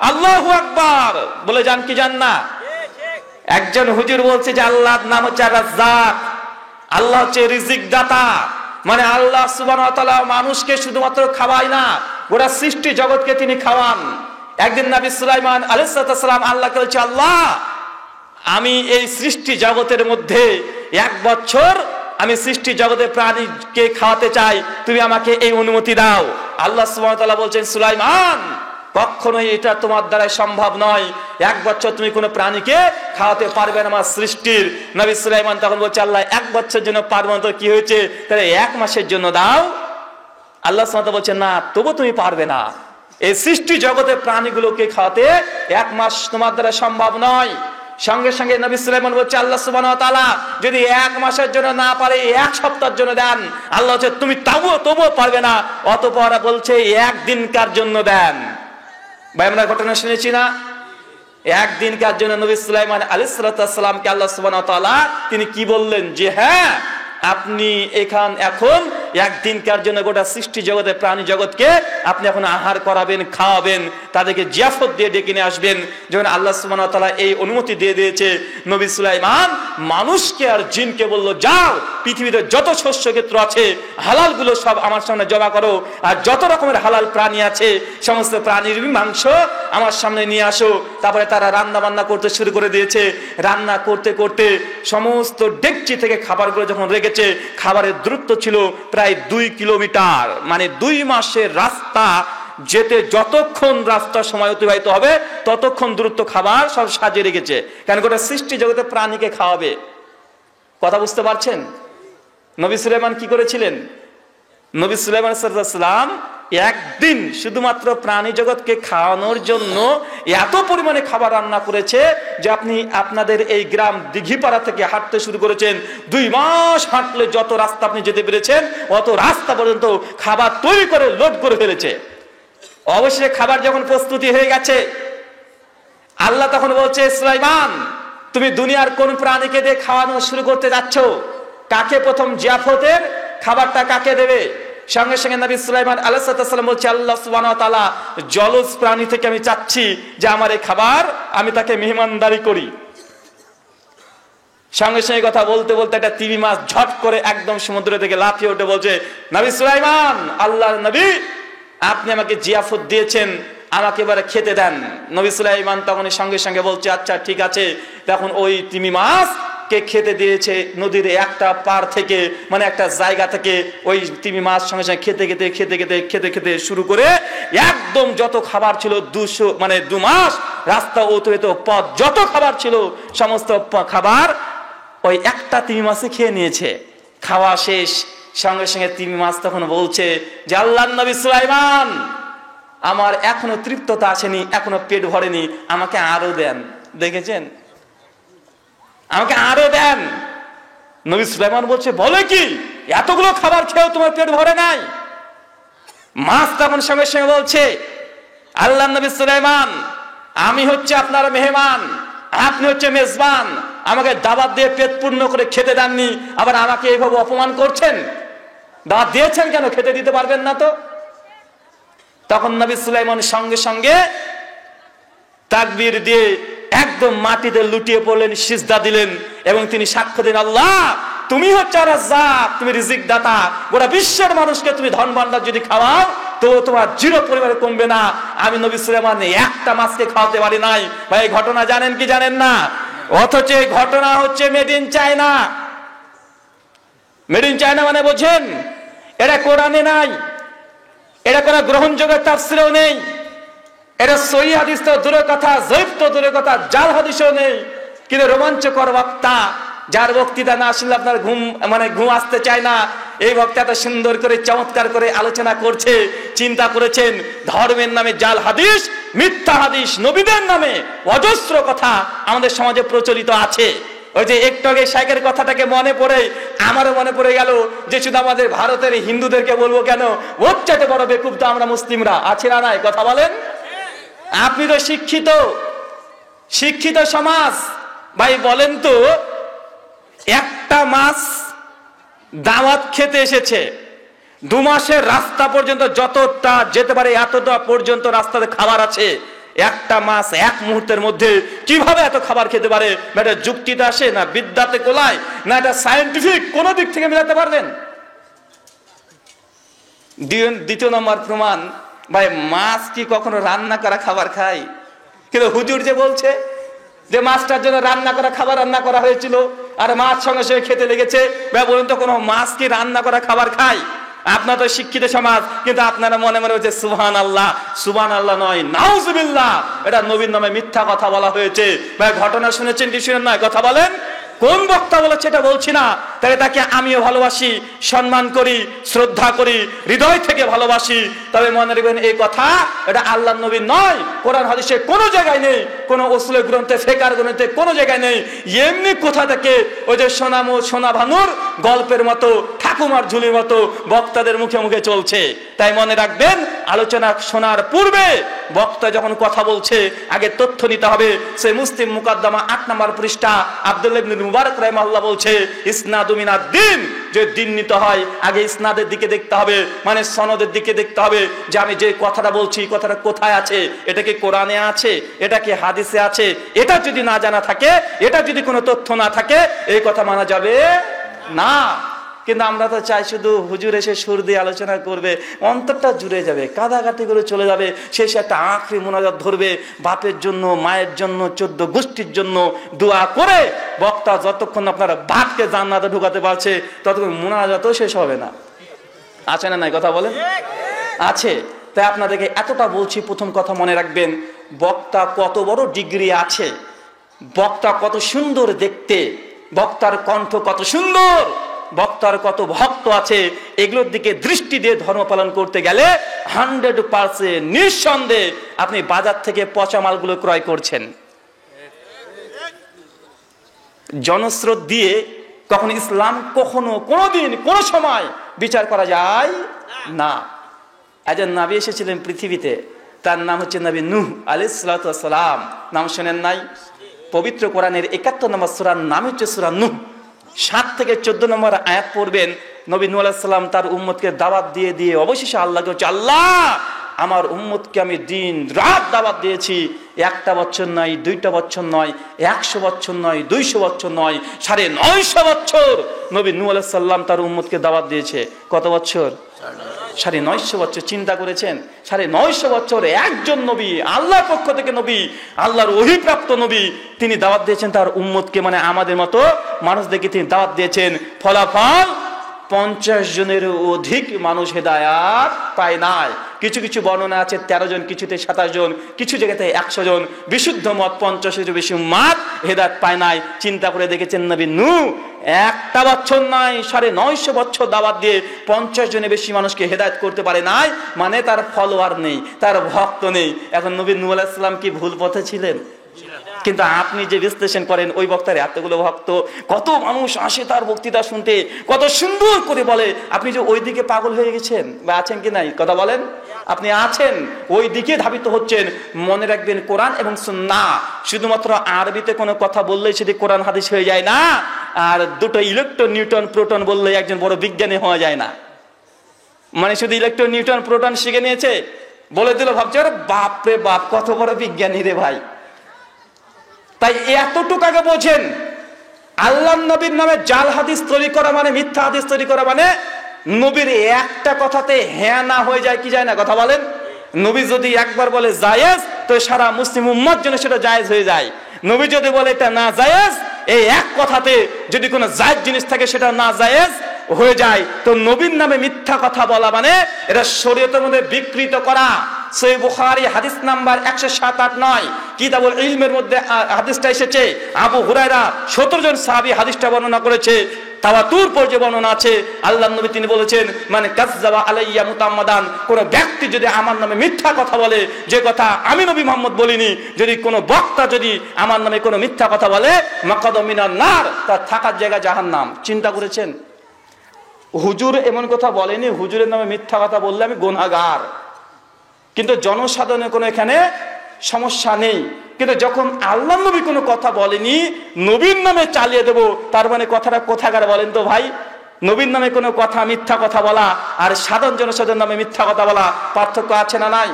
S1: আল্লাহু আকবার বলে যান কি যান না? একজন হুজুর বলছে যে আল্লাহর নাম হচ্ছে রাজ্জাক, আল্লাহ হচ্ছে রিজিক দাতা। মানে আল্লাহ সুবহানাহু ওয়া তাআলা মানুষকে শুধুমাত্র খাওয়ায় না, গোটা সৃষ্টি জগৎকে তিনি খাওয়ান। একদিন নবী সুলাইমান আলাইহিস সালাম আল্লাহকে বলছে, আল্লাহ আমি এই সৃষ্টি জগতের মধ্যে 1 বছর আমি সৃষ্টি জগতের প্রাণীকে খাওয়াতে চাই, তুমি আমাকে এই অনুমতি দাও। আল্লাহ সুবহানাহু ওয়া তাআলা বলছেন, সুলাইমান কখনোই এটা তোমার দ্বারা সম্ভব নয়, 1 বছর তুমি কোনো প্রাণীকে খাওয়াতে পারবে না আমার সৃষ্টির। নবী সুলাইমান তখন বলছে, আল্লাহ 1 বছরের জন্য পারবো না, তো কি হয়েছে, তাহলে 1 মাসের জন্য দাও। আল্লাহ সুবহানাহু ওয়া তাআলা বলছেন, না তবু তুমি পারবে না, এই সৃষ্টি জগতের প্রাণীগুলোকে খাওয়াতে 1 মাস তোমার দ্বারা সম্ভব নয়। সঙ্গে সঙ্গে নবী সুলাইমান বলছে, আল্লাহ সুবহানাহু ওয়া তাআলা যদি 1 মাসের জন্য না পারে 1 সপ্তাহের জন্য দেন। আল্লাহ বলছে, তুমি তবুও পারবে না, অতঃপর বলছে 1 দিনকার জন্য দেন। ভাই আমরা ঘটনা শুনেছি না, 1 দিনকার জন্য নবী সুলাইমান আলাইহিস সালামকে আল্লাহ সুবহানাহু ওয়া তাআলা তিনি কি বললেন, যে হ্যাঁ আপনি এখন 1 দিনকার জন্য গোটা সৃষ্টি জগতের প্রাণী জগৎকে আপনি এখন আহার করাবেন, খাওয়াবেন, তাদেরকে জিয়াফত দিয়ে ডেকে নিয়ে আসবেন। যখন আল্লাহ সুবহানাহু ওয়া তাআলা এই অনুমতি দিয়ে দিয়েছে, নবী সুলাইমান মানুষকে আর জিনকে বলল, যাও পৃথিবীতে যত শস্য ক্ষেত্র আছে হালাল গুলো সব আমার সামনে জমা করো, আর যত রকমের হালাল প্রাণী আছে সমস্ত প্রাণীর মাংস আমার সামনে নিয়ে আসো। তারপরে তারা রান্না বান্না করতে শুরু করে দিয়েছে। রান্না করতে করতে সমস্ত ডেকচি থেকে খাবারগুলো যখন রেখেছে, খাবারের দূরত্ব ছিল প্রায় 2 কিলোমিটার, মানে 2 মাসের রাস্তা যেতে যতক্ষণ রাস্তা সময় অতিবাহিত হবে ততক্ষণ দূরত্ব খাবার সব সাজিয়ে রেখেছে, কেন গোটা সৃষ্টি জগতে প্রাণীকে খাওয়াবে। কথা বুঝতে পারছেন? নবী সুলাইমান কি করেছিলেন? নবী সুলাইমান সাল্লাল্লাহু আলাইহি ওয়াসাল্লাম 1 দিন শুধুমাত্র প্রাণী জগৎকে খাওয়ানোর জন্য এত পরিমাণে খাবার রান্না করেছে যে আপনি আপনাদের এই গ্রাম দিঘিপাড়া থেকে হাঁটতে শুরু করেছেন, 2 মাস হাঁটলে যত রাস্তা আপনি যেতে পেরেছেন অত রাস্তা পর্যন্ত খাবার তৈরি করে লোড করে ফেলেছে। অবশেষে খাবার যখন প্রস্তুতি হয়ে গেছে, আল্লাহ তখন বলছে, সুলাইমান তুমি দুনিয়ার কোন প্রাণীকে দিয়ে খাওয়ানো শুরু করতে যাচ্ছ? কাকে প্রথম জিয়াফতের খাবারটা কাকে দেবে? সঙ্গে সঙ্গে নবী সুলাইমান আলাইহিস সালাম বলছে, আল্লাহ সুবহানাহু ওয়া তাআলা জলজ প্রাণী থেকে আমি চাচ্ছি যে আমার এই খাবার আমি তাকে মেহমানদারি করি। সঙ্গে সঙ্গে কথা বলতে বলতে একটা তিমি মাছ ঝট করে একদম সমুদ্র থেকে লাফিয়ে উঠে বলছে, নবী সুলাইমান, আল্লাহর নবী, আপনি আমাকে জিয়াফত দিয়েছেন, আমাকে এবারে খেতে দেন। নবী সুলাইমান তখন সঙ্গে সঙ্গে বলছে, আচ্ছা ঠিক আছে। তখন ওই তিমি মাছ কে খেতে দিয়েছে নদীর একটা পার থেকে, মানে একটা জায়গা থেকে ওই তিমি মাছ সঙ্গে সঙ্গে খেতে খেতে শুরু করে একদম যত খাবার ছিল 2 মাস রাস্তা অতিরিক্ত পথ যত খাবার ছিল সমস্ত খাবার ওই একটা তিমি মাছে খেয়ে নিয়েছে। খাওয়া শেষ, সঙ্গে সঙ্গে তিমি মাছ তখন বলছে যে, আল্লাহর নবী সুলাইমান, আমার এখনো তৃপ্ততা আসেনি, এখনো পেট ভরেনি, আমাকে আরো দেন। দেখেছেন, আমাকে আরো দেন। নবী সুলাইমান বলছে, বলে কি, এতগুলো খাবার খেয়েও তোমার পেট ভরে নাই? মাছ তখন সঙ্গে সঙ্গে বলছে, আল্লাহর নবী সুলাইমান, আমি হচ্ছে আপনার মেহমান, আপনি হচ্ছে মেজবান, আমাকে দাওয়াত দিয়ে পেট পূর্ণ করে খেতে দেননি, আবার আমাকে এইভাবে অপমান করছেন। দাওয়াত দিয়েছেন কেন, খেতে দিতে পারবেন না তো? তখন নবী সুলাইমান সঙ্গে সঙ্গে তাকবীর দিয়ে একদম মাটিতে লুটিয়ে পড়লেন, সিজদা দিলেন এবং তিনি সাক্ষ্য দিন, আল্লাহ তুমি হচ্ছে রাজ্জাক, তুমি রিজিক দাতা, গোটা বিশ্বের মানুষকে তুমি ধন ভান্ডার যদি খাওয়াও তো তোমার 0 পরিমাণে কমবে না। আমি নবী সুলাইমান একটা মাছকে খাওয়াতে পারি নাই। ভাই, ঘটনা জানেন কি জানেন না? অথচ এই ঘটনা হচ্ছে made in China. Made in China মানে বোঝেন, এটা কোরআনে নাই, এটা কোন গ্রহণযোগ্য তাফসীরেও নেই, এটা সহিহ হাদিস তো দূরের কথা, জয়ীফ তো দূরের কথা, জাল হাদিসও নেই। কিন্তু রোমাঞ্চকর বক্তা, যার বক্তৃতা না শুনলে আপনার ঘুম আসতে চায় না, এই বক্তা এত সুন্দর করে চমৎকার করে আলোচনা করছে। চিন্তা করেছেন, ধর্মের নামে জাল হাদিস, মিথ্যা হাদিস, নবীদের নামে অজস্র কথা আমাদের সমাজে প্রচলিত আছে। ওই যে একটু আগে শাইখের কথাটাকে মনে পড়ে, আমারও মনে পড়ে গেল যে শুধু আমাদের ভারতের হিন্দুদেরকে বলবো কেন, ওর চাইতে বড় বেকুব তো আমরা মুসলিমরা আছি না নাই? কথা বলেন। আপনি তো শিক্ষিত সমাজ, ভাই বলেন তো, একটা মাছ দাওয়াত খেতে এসেছে, 2 মাসের রাস্তা পর্যন্ত যতটা যেতে পারে এতটা পর্যন্ত রাস্তাতে খাবার আছে, একটা মাছ এক মুহূর্তের মধ্যে কিভাবে এত খাবার খেতে পারে? এটা যুক্তিতে আসে না, বিদ্যাতে কোলায় না, এটা সায়েন্টিফিক কোন দিক থেকে মেলাতে পারবেন? দ্বিতীয় নম্বর প্রমাণ, ভাই মাছ কি কখনো রান্না করা খাবার খায়? কিন্তু হুজুর যে বলছে যে মাছটার জন্য রান্না করা খাবার রান্না করা হয়েছিল আর মাছ সঙ্গে সঙ্গে খেতে লেগেছে, ভাই বলুন তো কোনো মাছ কি রান্না করা খাবার খায়? আপনার তো শিক্ষিত সমাজ, কিন্তু আপনারা মনে মনে হচ্ছে সুবহানাল্লাহ। সুবহানাল্লাহ নয়, নাউজুবিল্লাহ, এটা নবীর নামে মিথ্যা কথা বলা হয়েছে। ভাই ঘটনা শুনেছেন কি শুনেন না? কথা বলেন। কোন বক্তা বলেছে এটা বলছি না, তাই তাকে আমিও ভালোবাসি, সম্মান করি, শ্রদ্ধা করি, হৃদয় থেকে ভালোবাসি। তবে মনে রাখবেন, এই কথা এটা আল্লাহর নবীর নয়, কোরআন হাদিসে কোনো জায়গায় নেই, কোনো উসুলের গ্রন্থে, ফিকহের গ্রন্থে কোনো জায়গায় নেই। এমনি কোথা থেকে ওই যে সোনা ভানুর গল্পের মতো, ঠাকুমার ঝুলির মতো বক্তাদের মুখে মুখে চলছে। তাই মনে রাখবেন, আলোচনা শোনার পূর্বে বক্তা যখন কথা বলছে আগে তথ্য নিতে হবে। সেই মুসলিম মুকাদ্দমা 8 নম্বর পৃষ্ঠা আব্দুল্লাহ ইবনে মুবারক রাহিমাহুল্লাহ বলছে, ইসনাদু মিনাদ দ্বীন, যে দিন নিতে হয় আগে ইসনাদের দিকে দেখতে হবে, মানে সনদের দিকে দেখতে হবে যে আমি যে কথাটা বলছি কথাটা কোথায় আছে, এটা কি কোরআনে আছে, এটা কি হাদিসে আছে। এটা যদি না জানা থাকে, এটা যদি কোনো তথ্য না থাকে, এই কথা মানা যাবে না। কিন্তু আমরা তো চাই শুধু হুজুর এসে সুর দিয়ে আলোচনা করবে, অন্তরটা জুড়ে যাবে, কাদাকাটি করে চলে যাবে, শেষে একটা আখরি মোনাজাত ধরবে, বাপের জন্য, মায়ের জন্য, 14 গোষ্ঠীর জন্য দোয়া করে বক্তা যতক্ষণ আপনারা বাপকে জান্নাতে ঢুকাতে পারছে ততক্ষণ মোনাজাতও শেষ হবে না। আছে না নাই? কথা বলেন। আছে। তাই আপনাদেরকে এতটা বলছি, প্রথম কথা মনে রাখবেন, বক্তা কত বড় ডিগ্রি আছে, বক্তা কত সুন্দর দেখতে, বক্তার কণ্ঠ কত সুন্দর, বক্তার কত ভক্ত আছে, এগুলোর দিকে দৃষ্টি দিয়ে ধর্ম পালন করতে গেলে 100% নিঃসন্দেহে আপনি বাজার থেকে পচা মালগুলো ক্রয় করছেন। জনস্রোত দিয়ে কখন ইসলাম কখনো কোনোদিন কোনো সময় বিচার করা যায় না। একজন নবী এসেছিলেন পৃথিবীতে, তার নাম হচ্ছে নবী নূহ আলাইহিস সালাতু ওয়াস সালাম। নাম শুনেন নাই? পবিত্র কোরআনের 71 নম্বর সূরার নাম হচ্ছে সূরা নূহ। 7 থেকে 14 নম্বর আয়াত পড়বেন, নবী নূহ আলাইহিস সালাম তার উম্মতকে দাওয়াত দিয়ে দিয়ে অবশেষে আল্লাহকে হচ্ছে, আল্লাহ আমার উম্মতকে আমি দিন রাত দাওয়াত দিয়েছি, 1টা বছর নয়, 2টা বছর নয়, 100 বছর নয়, 200 বছর নয়, 950 বছর নবী নূহ আলাইহিস সালাম তার উম্মতকে দাওয়াত দিয়েছে। কত বছর? 950 বছর। চিন্তা করেছেন 950 বছর একজন নবী, আল্লাহর পক্ষ থেকে নবী, আল্লাহর ওহীপ্রাপ্ত নবী, তিনি দাওয়াত দিয়েছেন তার উম্মতকে, মানে আমাদের মতো মানুষদেরকে তিনি দাওয়াত দিয়েছেন। ফলাফল 50 জনের অধিক মানুষ হেদায়াত পায় নাই। কিছু কিছু বর্ণনা আছে 13 জন, কিছুতে 27 জন, কিছু জায়গাতে 100 জন। বিশুদ্ধ মত 50-এর বেশি উম্মাত হেদায়াত পায় নাই। চিন্তা করে দেখেছেন নবী নূহ 1টা বছর নয় 950 বছর দাওয়াত দিয়ে 50 জনের বেশি মানুষকে হেদায়েত করতে পারে নাই, মানে তার ফলোয়ার নেই, তার ভক্ত নেই। এখন নবী নূহ আলাইহিস সালাম কি ভুল পথে ছিলেন? কিন্তু আপনি যে বিশ্লেষণ করেন ওই বক্তার এতগুলো ভক্ত, কত মানুষ আসে তার বক্তৃতা শুনতে, কত সুন্দর করে বলে, আপনি যে ওই দিকে পাগল হয়ে গেছেন বা আছেন কি নাই কথা বলেন? আপনি আছেন, ওই দিকে ধাবিত হচ্ছেন। মনে রাখবেন কোরআন এবং সুন্নাহ শুধুমাত্র আরবিতে কোনো কথা বললেই সেটি কোরআন হাদিস হয়ে যায় না, আর দুটো ইলেকট্রন নিউটন প্রোটন বললেই একজন বড় বিজ্ঞানী হওয়া যায় না। মানে শুধু ইলেকট্রন নিউটন প্রোটন শিখে নিয়েছে, বলে দিল, ভাবছে আরে বাপ রে বাপ কত বড় বিজ্ঞানী রে ভাই। তাই এতটুকু আগে বোঝেন, আল্লাহর নবীর নামে জাল হাদিস তৈরি করা মানে, মিথ্যা হাদিস তৈরি করা মানে, নবীর একটা কথাতে হ্যাঁ না হয়ে যায় কি যায় না কথা বলেন? নবী যদি একবার বলে জায়েজ, তো সারা মুসলিম উম্মত জন্য সেটা জায়েজ হয়ে যায়। নবী যদি বলে এটা না জায়েজ, এই এক কথাতে যদি কোনো জায়েজ জিনিস থাকে সেটা না জায়েজ হয়ে যায়। তো নবীর নামে মিথ্যা কথা বলা মানে এটা শরীয়তের মধ্যে বিকৃত করা। সহিহ বুখারী হাদিস নাম্বার 107-8-9 কিতাবুল ইলমের মধ্যে হাদিসটা এসেছে। আবু হুরায়রা 17 জন সাহাবী হাদিসটা বর্ণনা করেছে। তাওয়াতুর পর্যায়ে বর্ণনা আছে। আল্লাহর নবী তিনি বলেছেন, মানে কাযযাবা আলাইয়া মুতাম্মাদান, কোন ব্যক্তি যদি আমার নামে মিথ্যা কথা বলে, যে কথা আমি নবী মুহাম্মদ বলিনি, যদি কোনো বক্তা যদি আমার নামে কোনো মিথ্যা কথা বলে, মাকাদু মিনান নার, তার থাকার জায়গা জাহান্নাম। চিন্তা করেছেন? হুজুর এমন কথা বলেনি, হুজুরের নামে মিথ্যা কথা বললে আমি গুনাহগার, কিন্তু জনসাধারণের কোনো এখানে সমস্যা নেই। কিন্তু যখন আল্লাহ নবী কোনো কথা বলেনি, নবীর নামে চালিয়ে দেব, তার মানে কথাটা কোথাকার বলেন তো ভাই? নবীর নামে কোনো কথা মিথ্যা কথা বলা আর সাধারণ জনসাধারণের নামে মিথ্যা কথা বলা পার্থক্য আছে না নাই?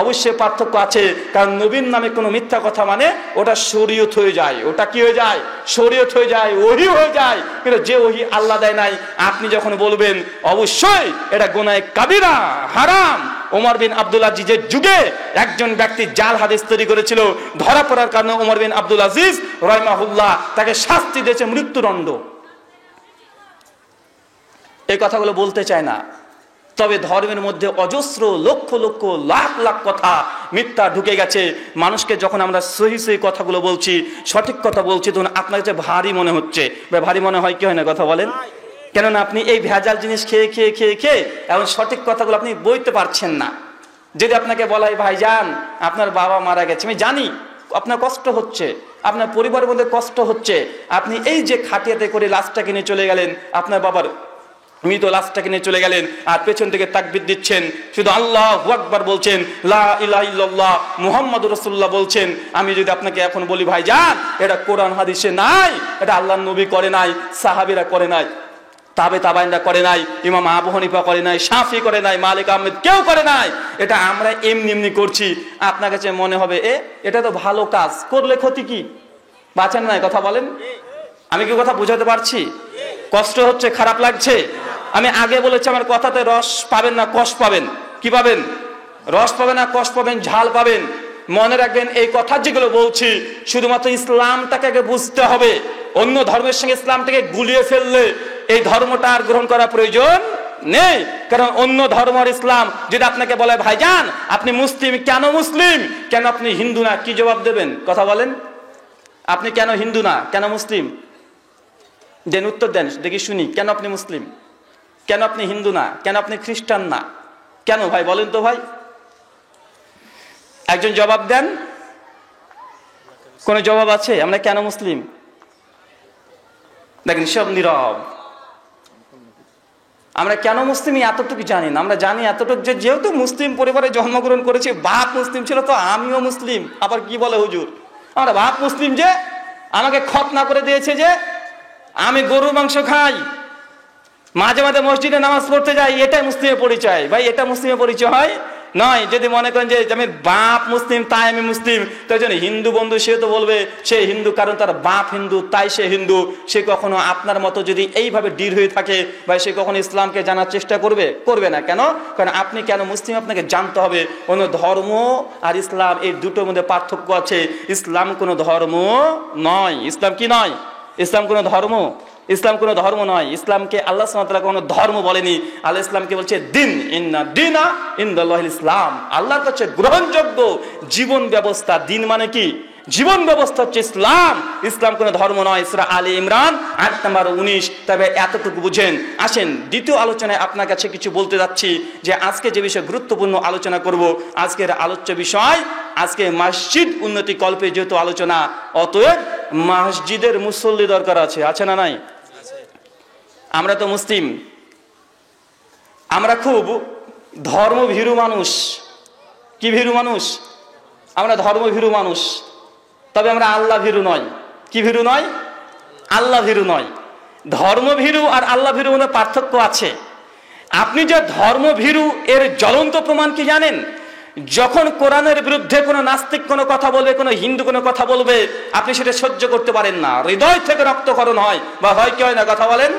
S1: অবশ্যই পার্থক্য আছে। কারণ নবীর নামে কোনো মিথ্যা কথা মানে ওটা শরীয়ত হয়ে যায়। ওটা কি হয়ে যায়? শরীয়ত হয়ে যায়, ওহী হয়ে যায়। কিন্তু যে ওহী আল্লাহ দেয় নাই, আপনি যখন বলবেন অবশ্যই এটা গুনাহে কাবিরা, হারাম। ওমর বিন আব্দুল আজিজের যুগে একজন ব্যক্তি জাল হাদিস তৈরি করেছিল, ধরা পড়ার কারণে ওমর বিন আব্দুল আজিজ রাহিমাহুল্লাহ তাকে শাস্তি দিয়েছে মৃত্যুদণ্ড। এই কথাগুলো বলতে চায় না, তবে ধর্মের মধ্যে অজস্র লক্ষ লক্ষ লাখ লাখ কথা মিথ্যা ঢুকে গেছে। মানুষকে যখন আমরা সহি সহি কথাগুলো বলছি, সঠিক কথা বলছি, তখন আপনার কাছে ভারী মনে হচ্ছে। ভারী মনে হয় কি হয় না কথা বলেন? কেননা আপনি এই ভেজাল জিনিস খেয়ে খেয়ে খেয়ে খেয়ে এখন সঠিক কথাগুলো আপনি বলতে পারছেন না। যদি আপনাকে বলা হয় ভাইজান আপনার বাবা মারা গেছে, আমি জানি আপনার কষ্ট হচ্ছে, আপনার পরিবারের মধ্যে কষ্ট হচ্ছে, আপনি এই যে খাটিয়াতে করে লাশটা কিনে চলে গেলেন, আপনার বাবার মৃত লাশটাকে নিয়ে চলে গেলেন, আর পেছন থেকে তাকবীর দিচ্ছেন, শুধু আল্লাহু আকবার বলছেন, লা ইলাহা ইল্লাল্লাহ মুহাম্মাদুর রাসূলুল্লাহ বলছেন। আমি যদি আপনাকে এখন বলি ভাইজান এটা কোরআন হাদিসে নাই, এটা আল্লাহর নবী করে নাই, সাহাবীরা করে নাই, তাবেঈনরা করে নাই, ইমাম আবু হানিফা করে নাই, শাফি করে নাই, মালিক আহমেদ কেউ করে নাই, এটা আমরা এমনি এমনি করছি, আপনার কাছে মনে হবে এটা তো ভালো কাজ, করলে ক্ষতি কি? বাঁচেন নাই কথা বলেন? আমি কি কথা বুঝাতে পারছি? কষ্ট হচ্ছে, খারাপ লাগছে? আমি আগে বলেছি আমার কথাতে রস পাবেন না কষ পাবেন। কি পাবেন? রস পাবেন না কষ পাবেন, ঝাল পাবেন। মনে রাখবেন এই কথা যেগুলো বলছি শুধুমাত্র ইসলামটাকে আগে বুঝতে হবে। অন্য ধর্মের সঙ্গে ইসলামটাকে গুলিয়ে ফেললে এই ধর্মটা আর গ্রহণ করা প্রয়োজন নেই। কারণ অন্য ধর্ম আর ইসলাম যদি আপনাকে বলে ভাইজান আপনি মুসলিম, কেন মুসলিম, কেন আপনি হিন্দু না, কি জবাব দেবেন কথা বলেন? আপনি কেন হিন্দু না, কেন মুসলিম দেন, উত্তর দেন দেখি শুনি। কেন আপনি মুসলিম, কেন আপনি হিন্দু না, কেন আপনি খ্রিস্টান না, কেন ভাই বলেন তো ভাই? একজন জবাব দেন, কোন জবাব আছে? আমরা কেন মুসলিম? দেখেন সব নীরব। আমরা কেন মুসলিম এতটুকু জানি না। আমরা জানি এতটুকু যে যেহেতু মুসলিম পরিবারে জন্মগ্রহণ করেছি, বাপ মুসলিম ছিল তো আমিও মুসলিম। আবার কি বলে হুজুর, আমরা বাপ মুসলিম যে আমাকে খতনা করে দিয়েছে যে আমি গরুর মাংস খাই, মাঝে মাঝে মসজিদে নামাজ পড়তে যাই, এটাই মুসলিমের পরিচয়? ভাই এটা মুসলিমের পরিচয় হয় নয়। যদি মনে করেন যে আমি বাপ মুসলিম তাই আমি মুসলিম, তাই জন্য হিন্দু বন্ধু সে তো বলবে সে হিন্দু কারণ তার বাপ হিন্দু তাই সে হিন্দু, সে কখনো আপনার মতো যদি এইভাবে দৃঢ় হয়ে থাকে ভাই সে কখনো ইসলামকে জানার চেষ্টা করবে না। কেন? কারণ আপনি কেন মুসলিম আপনাকে জানতে হবে। অন্য ধর্ম আর ইসলাম এই দুটোর মধ্যে পার্থক্য আছে। ইসলাম কোনো ধর্ম নয়। ইসলাম কি নয়? ইসলাম কোনো ধর্ম, ইসলাম কোনো ধর্ম নয়। ইসলামকে আল্লাহ সুবহানাহু ওয়া তাআলা কোনো ধর্ম বলেনি। আল্লাহ ইসলামকে বলছে দিন, ইন্না দীনা ইনদাল্লাহিল ইসলাম, আল্লাহর কাছে গ্রহণযোগ্য জীবন ব্যবস্থা। দিন মানে কি? জীবন ব্যবস্থা হচ্ছে ইসলাম। ইসলাম কোনো ধর্ম নয়। সূরা আলে ইমরান আয়াত নাম্বার 19। তবে এতটুকু বুঝেন। আসেন দ্বিতীয় আলোচনায় আপনার কাছে কিছু বলতে যাচ্ছি যে আজকে যে বিষয়ে গুরুত্বপূর্ণ আলোচনা করব, আজকের আলোচ্য বিষয় আজকে মসজিদ উন্নতি কল্পে যেহেতু আলোচনা, অতএব মসজিদের মুসল্লি দরকার আছে না নাই? আমরা তো মুসলিম, আমরা খুব ধর্মভীরু মানুষ। কি ভীরু মানুষ? আমরা ধর্মভীরু মানুষ, তবে আমরা আল্লাহ ভীরু নয়। কি ভীরু নয়? আল্লাহ ভীরু নয়। ধর্মভীরু আর আল্লাহ ভীরু মধ্যে পার্থক্য আছে। আপনি যে ধর্মভীরু এর জ্বলন্ত প্রমাণ কি জানেন? যখন কোরআনের বিরুদ্ধে কোনো নাস্তিক কোনো কথা বলবে, কোনো হিন্দু কোনো কথা বলবে, আপনি সেটা সহ্য করতে পারেন না, হৃদয় থেকে রক্তক্ষরণ হয়। বা হয় কি হয় না? কথা বলেন।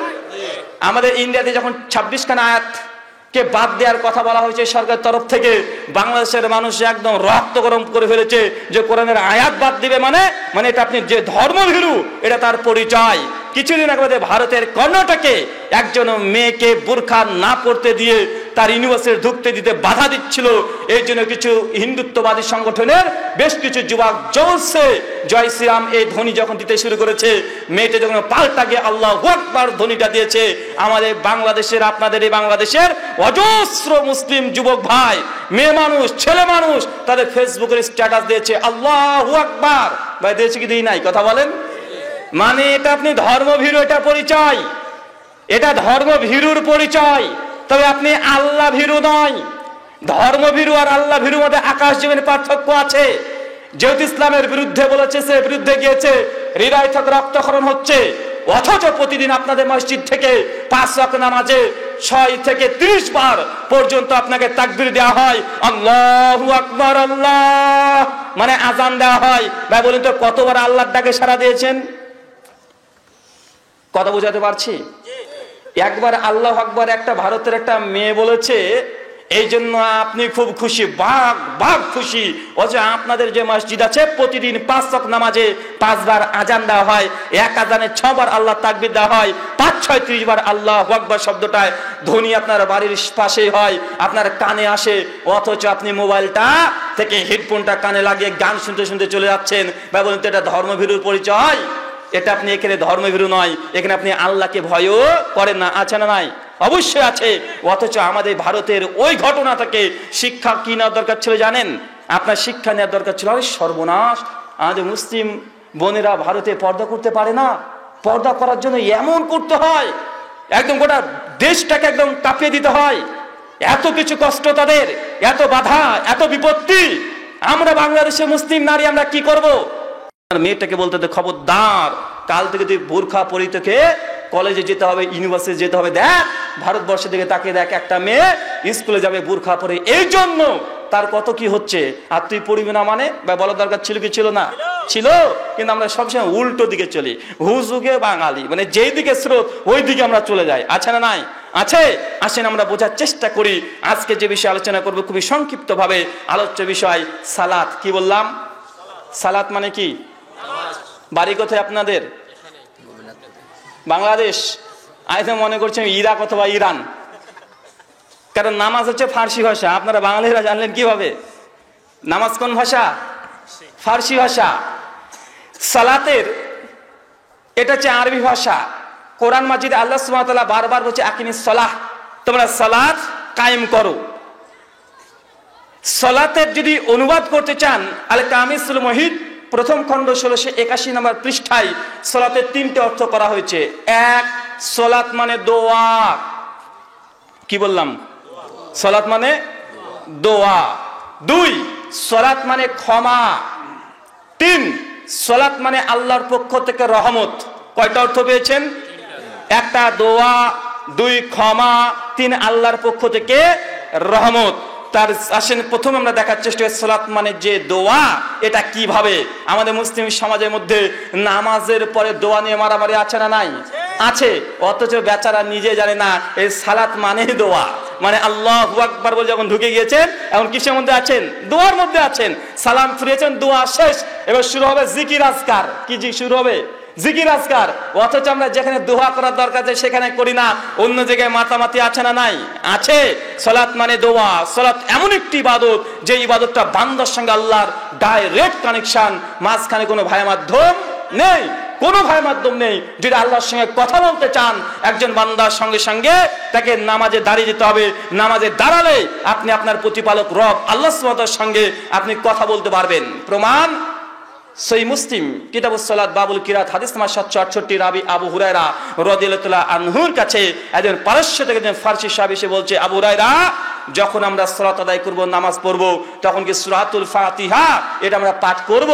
S1: আমাদের ইন্ডিয়াতে যখন 26খানা আয়াতকে বাদ দেওয়ার কথা বলা হয়েছে সরকারের তরফ থেকে, বাংলাদেশের মানুষ একদম রক্ত গরম করে ফেলেছে যে কোরআনের আয়াত বাদ দিবে মানে এটা আপনি যে ধর্মভীরু এটা তার পরিচয়। কিছুদিন আগে ভারতের কর্ণাটকে একজন মেয়েকে বোরখা না পড়তে দিয়ে তার ইউনিভার্সিটি ঢুকতে দিতে বাধা দিচ্ছিল। এই জন্য কিছু হিন্দুত্ববাদী সংগঠনের বেশ কিছু যুবক জোরসে জয় শ্রীরাম এই ধ্বনি যখন দিতে শুরু করেছে, মেয়েটা যখন পাল্টা গিয়ে আল্লাহু আকবার ধ্বনিটা দিয়েছে, আমাদের বাংলাদেশের, আপনাদের এই বাংলাদেশের অজস্র মুসলিম যুবক ভাই, মেয়ে মানুষ, ছেলে মানুষ তাদের ফেসবুকের স্ট্যাটাস দিয়েছে আল্লাহু আকবার। ভাই দিয়েছে কি দিই নাই? কথা বলেন। মানে এটা আপনি ধর্মভীরু, এটা পরিচয়, এটা ধর্মভীরুর পরিচয়। তবে আপনি আল্লাহ ভীরু নয়। ধর্মভীরু আর আল্লাহ ভীরুর মধ্যে আকাশ জমিনের পার্থক্য আছে। যেহেতু ইসলামের বিরুদ্ধে বলেছে, সে বিরুদ্ধে গিয়েছে, হৃদয় থেকে রক্তক্ষরণ হচ্ছে, অথচ প্রতিদিন আপনাদের মসজিদ থেকে 5 ওয়াক্ত নামাজে 6 থেকে 30 বার পর্যন্ত আপনাকে তাকবীর দেওয়া হয়, আল্লাহু আকবার, আল্লাহ মানে আজান দেওয়া হয়। ভাই বলুন তো কতবার আল্লাহর ডাকে সাড়া দিয়েছেন? কথা বোঝাতে পারছি? একবার আল্লাহু আকবার একটা ভারতের একটা মেয়ে বলেছে, এই জন্য আপনি খুব খুশি, বাঘ খুশি। অথচ আপনাদের যে মসজিদ আছে প্রতিদিন 5 ওয়াক্ত নামাজে 5 বার আজান দেওয়া হয়, এক আজানে 6 বার আল্লাহ তাকবীর দেওয়া হয়, 5, 6, 30 বার আল্লাহু আকবার শব্দটায় ধ্বনি আপনার বাড়ির পাশেই হয়, আপনার কানে আসে। অথচ আপনি মোবাইলটা থেকে হেডফোনটা কানে লাগিয়ে গান শুনতে শুনতে চলে যাচ্ছেন। ভাই বলুন তো এটা ধর্মভীরুর পরিচয়? এটা আপনি এখানে ধর্মভীরু নয়, এখানে আপনি আল্লাহকে ভয়ও করেন না। আছে না নাই? অবশ্যই আছে। অথচ আমাদের ভারতের ওই ঘটনা থেকে শিক্ষা কি নেওয়ার দরকার ছিল জানেন? আপনার শিক্ষা নেওয়ার দরকার ছিল, সর্বনাশ, আমাদের মুসলিম বোনেরা ভারতে পর্দা করতে পারে না, পর্দা করার জন্য এমন করতে হয়, একদম গোটা দেশটাকে একদম কাঁপিয়ে দিতে হয়, এত কিছু কষ্ট তাদের, এত বাধা, এত বিপত্তি। আমরা বাংলাদেশে মুসলিম নারী আমরা কি করব? মেয়েটাকে বলতে খবরদার, কাল থেকে তুই বোরখা পরিতে কলেজে যেতে হবে, ইউনিভার্সিটি যেতে হবে। দেখ ভারতবর্ষের দিকে তাকিয়ে দেখ, একটা মেয়ে স্কুলে যাবে বোরখা পরে, এই জন্য তার কত কি হচ্ছে, আর তুই পড়বি না মানে? বা বলার দরকার ছিল কি ছিল না? ছিল। কিন্তু আমরা সবসময় উল্টো দিকে চলি, হুজুগে বাঙালি, মানে যেই দিকে স্রোত ওই দিকে আমরা চলে যাই। আছে না নাই? আছে। আসেন আমরা বোঝার চেষ্টা করি। আজকে যে বিষয়ে আলোচনা করবো খুবই সংক্ষিপ্ত ভাবে, আলোচ্য বিষয় সালাত। কি বললাম? সালাত মানে কি? বাড়ি কোথায় আপনাদের? বাংলাদেশ। আমি তো মনে করছি ইরাক অথবা ইরান, কারণ নামাজ হচ্ছে ফার্সি ভাষা। আপনারা বাঙালিরা জানলেন কিভাবে? নামাজ কোন ভাষা? ফার্সি ভাষা। সালাতের এটা হচ্ছে আরবি ভাষা। কোরআন মাজিদে আল্লাহ সুবহানাহু ওয়া তাআলা বারবার বলছে আকিমিস সালাহ, তোমরা সালাত কায়েম করো। সালাতের যদি অনুবাদ করতে চান, আল কামিসুল মুহিত প্রথম খণ্ড 1681 নম্বর পৃষ্ঠায় সালাতের 3টে অর্থ করা হয়েছে। 1, সালাত মানে দোয়া। কি বললাম? সালাত মানে দোয়া। 2, সালাত মানে ক্ষমা। 3, সালাত মানে আল্লাহর পক্ষ থেকে রহমত। কয়টা অর্থ পেয়েছেন? একটা দোয়া, দুই ক্ষমা, তিন আল্লাহর পক্ষ থেকে রহমত। তার আসেন প্রথমে আমরা দেখার চেষ্টা করি সালাত মানে যে দোয়া, এটা কিভাবে। আমাদের মুসলিম সমাজের মধ্যে নামাজের পরে দোয়া নিয়ে মারামারি আছে না নাই? আছে। অথচ বেচারা নিজে জানে না এই সালাত মানে দোয়া, মানে আল্লাহু আকবার বলে যখন ঢুকে গিয়েছেন এখন কিসের মধ্যে আছেন? দোয়ার মধ্যে আছেন। সালাম ফিরিয়েছেন, দোয়া শেষ, এবার শুরু হবে জিকির আজকার। কি শুরু হবে? জিকির আজকার। অথচ আমরা যেখানে দোয়া করার দরকার আছে সেখানে করি না, অন্য জায়গায় মাতামাতি আছে না নাই? আছে। সালাত মানে দোয়া। সালাত এমন একটি ইবাদত যে ইবাদতটা বান্দার সঙ্গে আল্লাহর ডাইরেক্ট কানেকশন, মাঝখানে কোনো ভাই মাধ্যম নেই, কোনো ভাই মাধ্যম নেই। যদি আল্লাহর সঙ্গে কথা বলতে চান একজন বান্দার সঙ্গে সঙ্গে তাকে নামাজে দাঁড়িয়ে যেতে হবে। নামাজে দাঁড়ালে আপনি আপনার প্রতিপালক রব আল্লাহ সুবহানাহু ওয়া তাআলার সঙ্গে আপনি কথা বলতে পারবেন। প্রমাণ সহিহ মুসলিম কিতাবুস সালাত বাবুল কিরাত হাদিস নাম্বার 768, রাবি আবু হুরায়রা রাদিয়াল্লাহু তাআলা আনহুর কাছে একজন পারস্য থেকে একজন ফারসি সাহাবী এসে বলছে, আবু হুরায়রা, যখন আমরা সালাত আদায় করব, নামাজ পড়ব, তখন কি সূরাতুল ফাতিহা এটা আমরা পাঠ করব?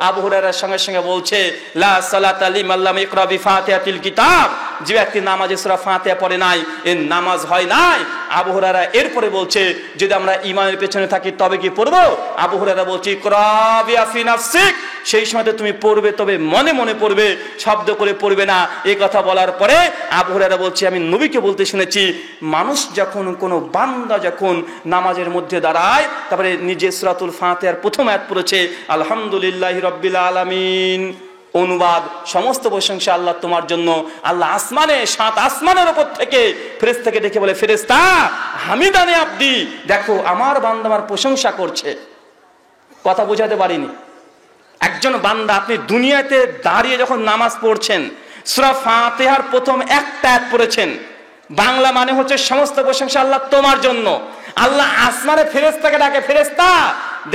S1: আবু হুরায়রার সঙ্গে সঙ্গে বলছে, লা সালাতা লিমান লাম ইকরা বিফাতিহাতিল কিতাব, যে ব্যক্তি নামাজে সূরা ফাতিহা পড়ে নাই এর নামাজ হয় নাই। আবু হুরায়রা এরপরে বলছে, যদি আমরা ঈমানের পেছনে থাকি তবে কি পড়ব? আবু হুরায়রা বলছে, ইকরা বিফি নাফসিক, সেই সময় তুমি পড়বে, তবে মনে মনে পড়বে, শব্দ করে পড়বে না। এই কথা বলার পরে আবু হুরায়রা বলছে, আমি নবীকে বলতে শুনেছি, মানুষ যখন কোনো বান্দা যখন নামাজের মধ্যে দাঁড়ায়, তারপরে নিজে সূরাতুল ফাতিহার প্রথম আয়াত পড়েছে, আলহামদুলিল্লাহি রাব্বিল আলামিন। অনুবাদ, সমস্ত প্রশংসা আল্লাহ তোমার জন্য। আল্লাহ আসমানে, 7 আসমানের উপর থেকে ফেরেশতাকে ডেকে বলে, ফেরেশতা হামিদানি আব্দি, দেখো আমার বান্দা আমার প্রশংসা করছে। কথা বোঝাতে পারিনি। একজন বান্দা, আপনি দুনিয়াতে দাঁড়িয়ে যখন নামাজ পড়ছেন, সূরা ফাতিহার প্রথম একটা আয়াত পড়েছেন, বাংলা মানে হচ্ছে সমস্ত প্রশংসা আল্লাহ তোমার জন্য। আল্লাহ আসমানে ফেরেশতাকে ডাকে, ফেরেশতা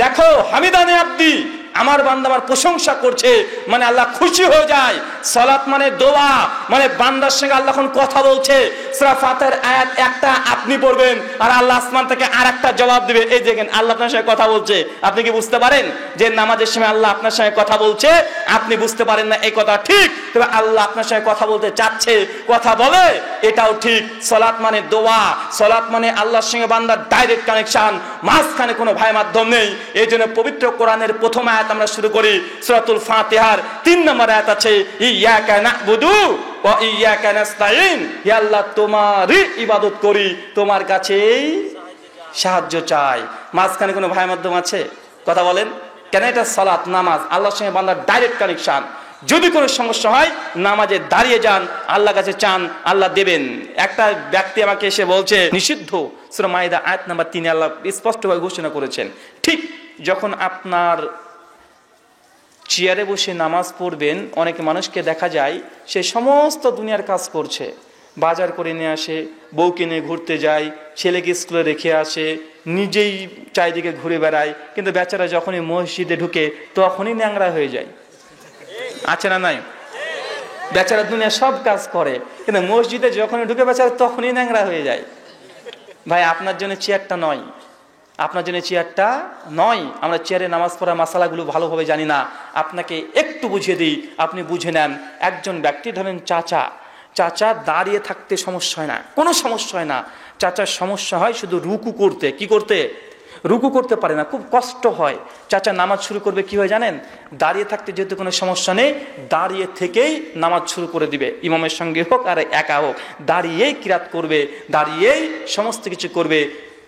S1: দেখো হামিদানি আব্দি, আমার বান্দা আমার প্রশংসা করছে, মানে আল্লাহ খুশি হয়ে যায়। সালাত মানে দোয়া, মানে বান্দার সঙ্গে আল্লাহ যখন কথা বলছে, সূরা ফাতিহার আয়াত একটা আপনি পড়বেন আর আল্লাহ আসমান থেকে আরেকটা জবাব দিবে। এই দেখেন আল্লাহ আপনার সঙ্গে কথা বলছে। আপনি কি বুঝতে পারেন যে নামাজের সময় আল্লাহ আপনার সঙ্গে কথা বলছে? আপনি বুঝতে পারেন না, এই কথা ঠিক, তবে আল্লাহ আপনার সঙ্গে কথা বলতে চাচ্ছে, কথা বলে, এটাও ঠিক। সালাত মানে দোয়া, সালাত মানে আল্লাহর সঙ্গে বান্দার ডাইরেক্ট কানেকশন, মাঝখানে কোনো ভাই মাধ্যম নেই। এই জন্য পবিত্র কোরআনের প্রথম আয়াত আমরা শুরু করি, সূরাতুল ফাতিহার 3 নম্বর আয়াত আছে, ইয়াকা না'বুদু ওয়া ইয়াকা নাস্তাইন, হে আল্লাহ তোমারই ইবাদত করি, তোমার কাছেই সাহায্য চাই। মাঝখানে কোনো ভাই মাধ্যম আছে? কথা বলেন কেন? এটা সালাত, নামাজ, আল্লাহর সঙ্গে বান্দার ডাইরেক্ট কানেকশন। যদি কোনো সমস্যা হয় নামাজে দাঁড়িয়ে যান, আল্লাহর কাছে চান, আল্লাহ দেবেন। একটা ব্যক্তি আমাকে এসে বলছে, নিষিদ্ধ সূরা মাইদা আয়াত নাম্বার 3 আল্লাহ স্পষ্টভাবে ঘোষণা করেছেন, ঠিক যখন আপনার চেয়ারে বসে নামাজ পড়বেন, অনেক মানুষকে দেখা যায় সে সমস্ত দুনিয়ার কাজ করছে, বাজার করে নিয়ে আসে, বউকে নিয়ে ঘুরতে যায়, ছেলেকে স্কুলে রেখে আসে, নিজেই চারিদিকে ঘুরে বেড়ায়, কিন্তু বেচারা যখনই মসজিদে ঢুকে তখনই ন্যাংরা হয়ে যায়। আছে না নাই? বেচারা দুনিয়া সব কাজ করে, কিন্তু মসজিদে যখনই ঢুকে বেচারা তখনই ন্যাংরা হয়ে যায়। ভাই আপনার জন্য চেয়ারটা নয়, আপনার জন্য চেয়ারটা নয়। আমরা চেয়ারে নামাজ পড়ার মাসালাগুলো ভালোভাবে জানি না, আপনাকে একটু বুঝিয়ে দিই, আপনি বুঝে নেন। একজন ব্যক্তি ধরেন চাচা দাঁড়িয়ে থাকতে সমস্যা হয় না, কোনো সমস্যা হয় না। চাচার সমস্যা হয় শুধু রুকু করতে। কি করতে? রুকু করতে পারে না, খুব কষ্ট হয়। চাচা নামাজ শুরু করবে কি হয় জানেন? দাঁড়িয়ে থাকতে যেহেতু কোনো সমস্যা নেই, দাঁড়িয়ে থেকেই নামাজ শুরু করে দিবে, ইমামের সঙ্গে হোক আর একা হোক, দাঁড়িয়েই কিরাত করবে, দাঁড়িয়েই সমস্ত কিছু করবে।